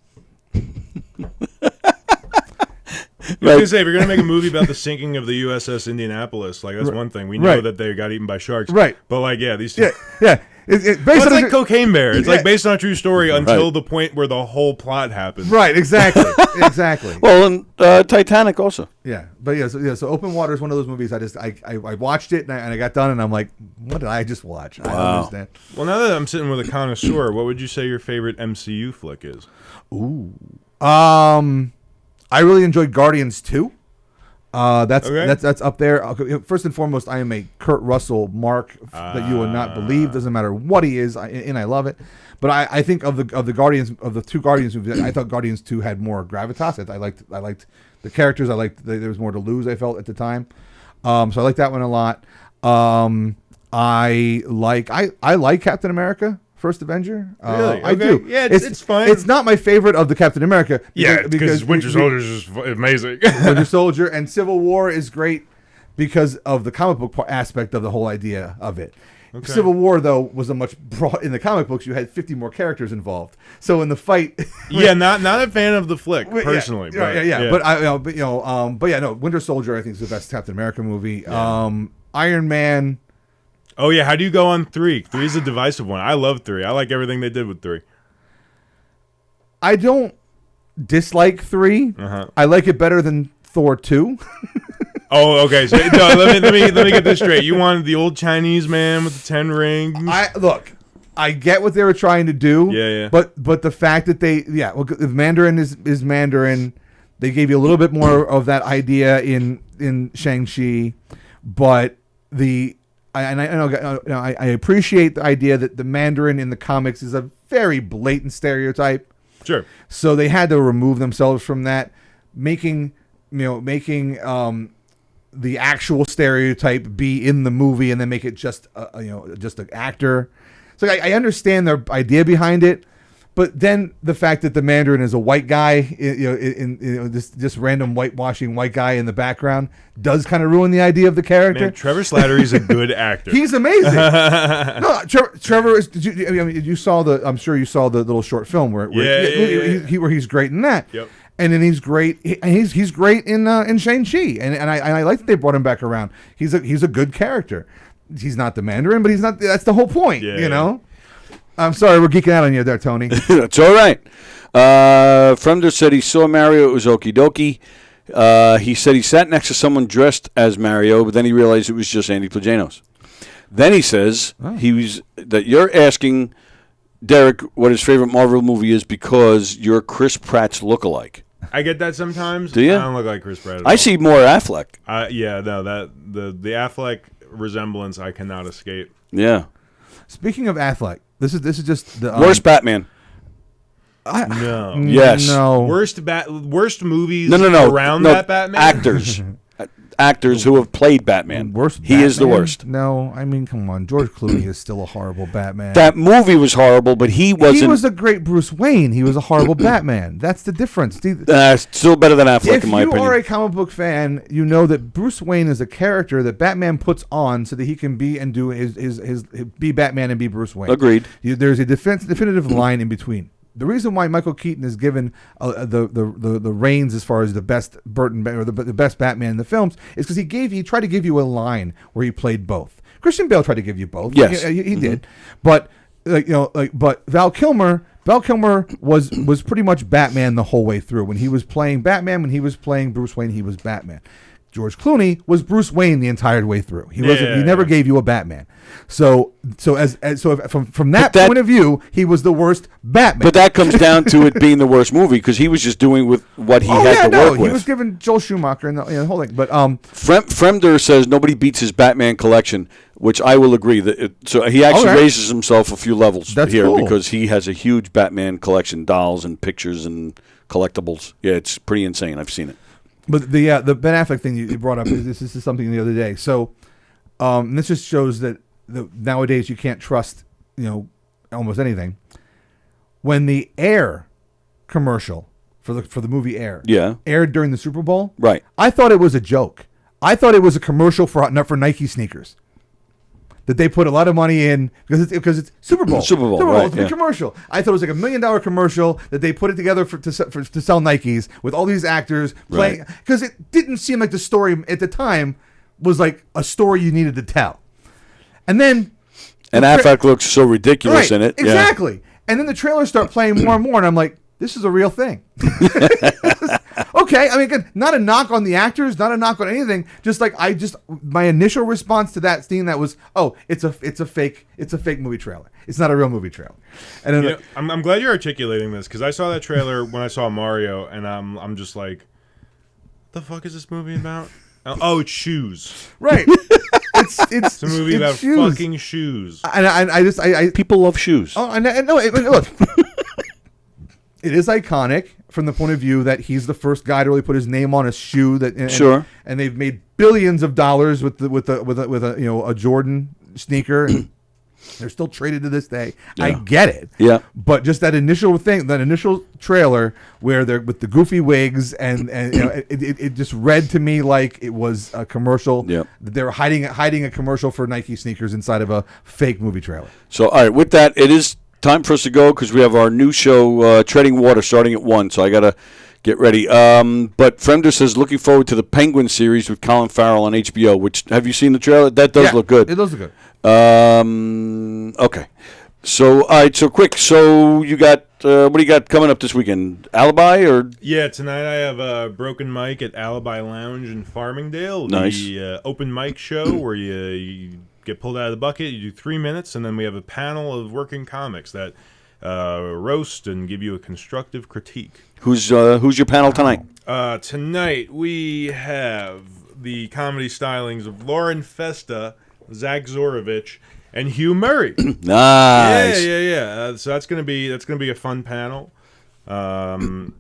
I was gonna say, if you're gonna make a movie about the sinking of the USS Indianapolis, like that's one thing. We know that they got eaten by sharks, right? But like, these two, yeah. It's like Cocaine Bear. It's like based on a true story until the point where the whole plot happens. Right, exactly. Well, and Titanic also. Yeah, but so Open Water is one of those movies. I watched it and I got done and I'm like, what did I just watch? I don't understand. Well, now that I'm sitting with a connoisseur, what would you say your favorite MCU flick is? Ooh, I really enjoyed Guardians 2. That's up there. First and foremost, I am a Kurt Russell mark that you would not believe. Doesn't matter what he is, and I love it. But I think of the Guardians, of the two Guardians movies, I thought Guardians 2 had more gravitas. I liked the characters. There was more to lose. I felt at the time, so I like that one a lot. I like Captain America. First Avenger? Really? I do. Yeah, it's fine. It's not my favorite of the Captain America. Because Winter Soldier is amazing. Winter Soldier and Civil War is great because of the comic book aspect of the whole idea of it. Okay. Civil War, though, was a much broad. In the comic books, you had 50 more characters involved. So in the fight, not a fan of the flick personally. But Winter Soldier I think is the best Captain America movie. Yeah. Iron Man. Oh, yeah. How do you go on 3? 3 is a divisive one. I love 3. I like everything they did with 3. I don't dislike 3. I like it better than Thor 2. Oh, okay. So let me get this straight. You wanted the old Chinese man with the 10 rings. I get what they were trying to do. Yeah. But the fact that if Mandarin is Mandarin, they gave you a little bit more of that idea in Shang-Chi, but I appreciate the idea that the Mandarin in the comics is a very blatant stereotype. Sure. So they had to remove themselves from that, making the actual stereotype be in the movie, and then make it just an actor. So I understand their idea behind it. But then the fact that the Mandarin is a white guy, this random whitewashing white guy in the background, does kind of ruin the idea of the character. Man, Trevor Slattery's a good actor. He's amazing. No, Trevor is. You saw the. I'm sure you saw the little short film where he's great in that. Yep. And then he's great. He's great in Shang-Chi, and I like that they brought him back around. He's a good character. He's not the Mandarin, but he's not. That's the whole point, you know. I'm sorry, we're geeking out on you there, Tony. That's all right. Fremder said he saw Mario. It was okie dokie. He said he sat next to someone dressed as Mario, but then he realized it was just Andy Plajanos. Then he says that you're asking Derek what his favorite Marvel movie is because you're Chris Pratt's lookalike. I get that sometimes. Do you? I don't look like Chris Pratt at I all. see more Affleck. The Affleck resemblance I cannot escape. Yeah. Speaking of Affleck, this is just the worst Batman. No. Yes. No. Worst movies No. around that Batman? Actors who have played Batman. Worst he Batman? is the worst. No, I mean, come on. George Clooney is still a horrible Batman. That movie was horrible, but he wasn't. He was a great Bruce Wayne. He was a horrible Batman. That's the difference. Still better than Affleck, in my opinion. If you are a comic book fan, you know that Bruce Wayne is a character that Batman puts on so that he can be and do his be Batman and be Bruce Wayne. Agreed. There's a definitive line in between. The reason why Michael Keaton is given the reins as far as the best Burton or the best Batman in the films is because he tried to give you a line where he played both. Christian Bale tried to give you both. Yes, he did. But but Val Kilmer was pretty much Batman the whole way through. When he was playing Batman, when he was playing Bruce Wayne, he was Batman. George Clooney was Bruce Wayne the entire way through. He never gave you a Batman. So from that point of view, he was the worst Batman. But that comes down to it being the worst movie because he was just doing with what he had to work with. He was given Joel Schumacher and the whole thing. But Fremder says nobody beats his Batman collection, which I will agree. So he actually raises himself a few levels because he has a huge Batman collection, dolls and pictures and collectibles. Yeah, it's pretty insane. I've seen it. But the Ben Affleck thing you brought up this is something the other day. So this just shows that nowadays you can't trust almost anything. When the Air commercial for the movie Air aired during the Super Bowl, right? I thought it was a joke. I thought it was a commercial for Nike sneakers. That they put a lot of money in because it's Super Bowl. Super Bowl, right, it's a big commercial. I thought it was like $1 million commercial that they put it together to sell Nikes with all these actors playing. Because it didn't seem like the story at the time was like a story you needed to tell. And then... And Affleck looks so ridiculous in it. Exactly. Yeah. And then the trailers start playing more and more, and I'm like, this is a real thing. Okay, I mean, again, not a knock on the actors, not a knock on anything. Just like my initial response to that scene that was, oh, it's a fake movie trailer. It's not a real movie trailer. And then I'm glad you're articulating this because I saw that trailer when I saw Mario, and I'm just like, what the fuck is this movie about? Oh, it's shoes. Right. It's a movie about shoes. fucking shoes. And I people love shoes. Oh, I know. Look, it is iconic from the point of view that he's the first guy to really put his name on a shoe. And they've made billions of dollars with a Jordan sneaker. And they're still traded to this day. Yeah. I get it. Yeah. But just that initial trailer where they're with the goofy wigs and it just read to me like it was a commercial. Yeah. They were hiding a commercial for Nike sneakers inside of a fake movie trailer. So, all right, with that, it is time for us to go because we have our new show, Treading Water, starting at 1. So I got to get ready. But Fremder says, looking forward to the Penguin series with Colin Farrell on HBO, which, have you seen the trailer? That does look good. It does look good. Okay. So, all right, so quick. So you got, what do you got coming up this weekend? Alibi or? Yeah, tonight I have a Broken Mic at Alibi Lounge in Farmingdale. Nice. The open mic show where you get pulled out of the bucket, you do 3 minutes, and then we have a panel of working comics that roast and give you a constructive critique. Who's your panel tonight? Tonight we have the comedy stylings of Lauren Festa, Zach Zorovich, and Hugh Murray. Nice. Yeah. So that's gonna be a fun panel. And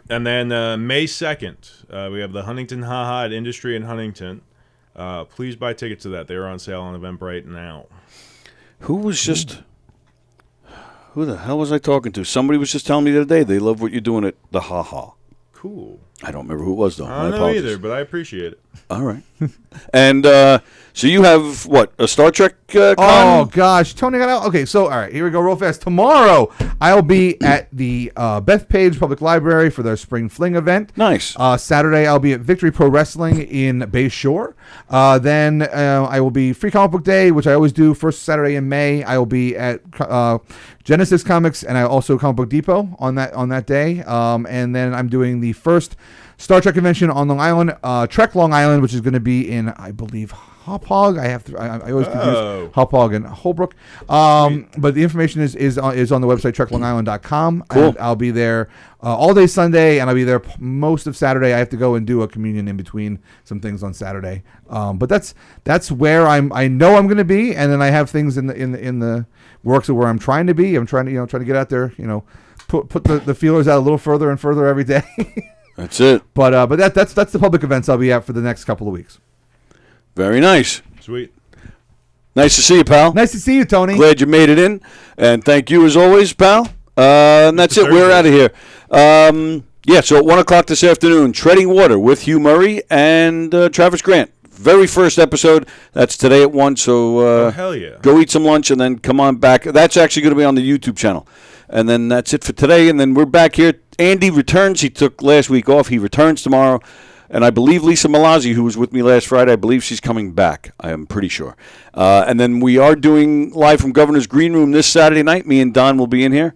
then May 2nd, we have the Huntington Haha at Industry in Huntington. Please buy tickets to that. They are on sale on Eventbrite now. Who the hell was I talking to? Somebody was just telling me the other day they love what you're doing at the Haha. Cool. I don't remember who it was, though. I don't know either, but I appreciate it. All right. And so you have, what, a Star Trek con? Oh, gosh. Tony got out. Okay, so, all right, here we go real fast. Tomorrow, I'll be at the Bethpage Public Library for their Spring Fling event. Nice. Saturday, I'll be at Victory Pro Wrestling in Bay Shore. Then I will be Free Comic Book Day, which I always do first Saturday in May. I will be at Genesis Comics and I also Comic Book Depot on that day. And then I'm doing the first Star Trek convention on Long Island, Trek Long Island, which is going to be in, I believe, Hauppauge. I always confuse Hauppauge and Holbrook. But the information is on the website treklongisland.com. Cool. And I'll be there all day Sunday, and I'll be there most of Saturday. I have to go and do a communion in between some things on Saturday. But that's where I know I'm going to be, and then I have things in the works of where I'm trying to be. I'm trying to get out there. Put the feelers out a little further and further every day. That's it. But that's the public events I'll be at for the next couple of weeks. Very nice. Sweet. Nice to see you, pal. Nice to see you, Tony. Glad you made it in. And thank you as always, pal. And that's it. We're out of here. So at 1 o'clock this afternoon, Treading Water with Hugh Murray and Travis Grant. Very first episode. That's today at 1. So hell yeah. Go eat some lunch and then come on back. That's actually going to be on the YouTube channel. And then that's it for today. And then we're back here. Andy returns. He took last week off. He returns tomorrow. And I believe Lisa Malazzi, who was with me last Friday, I believe she's coming back. I am pretty sure. And then we are doing live from Governor's Green Room this Saturday night. Me and Don will be in here.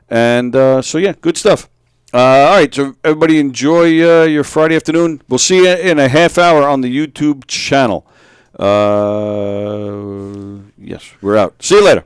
And good stuff. All right, so everybody enjoy your Friday afternoon. We'll see you in a half hour on the YouTube channel. Yes, we're out. See you later.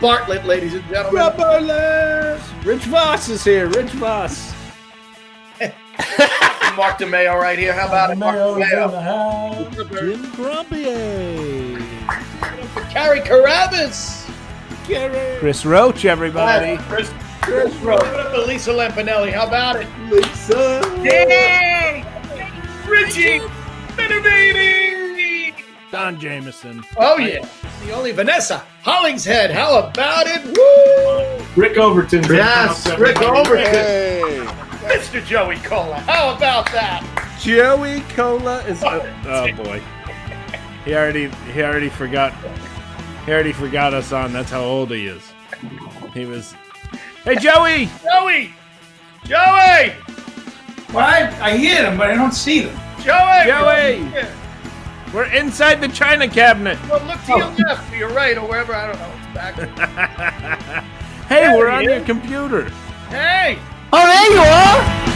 Bartlett, ladies and gentlemen. Rich Voss is here. Rich Voss. Mark DeMeo right here. How about it, Mark DeMeo? Jim Grumpier. Carrie Carabas. Chris Roach, everybody. Chris Rowe. What up to Lisa Lampanelli? How about it? Lisa. Yay! Richie Benavides. Don Jameson. Oh, yeah. The only Vanessa Hollingshead. How about it? Woo! Rick Overton. Yes, Rick Overton. Mr. Joey Cola. How about that? Joey Cola is. Oh boy. He already forgot. He already forgot us on. That's how old he is. He was. Hey, Joey! Joey! Well, I hear them, but I don't see them. Joey! We're inside the china cabinet. Well, look to your left, to your right, or wherever. I don't know. It's back. Hey, we're on your computer. Hey! Oh, there you are!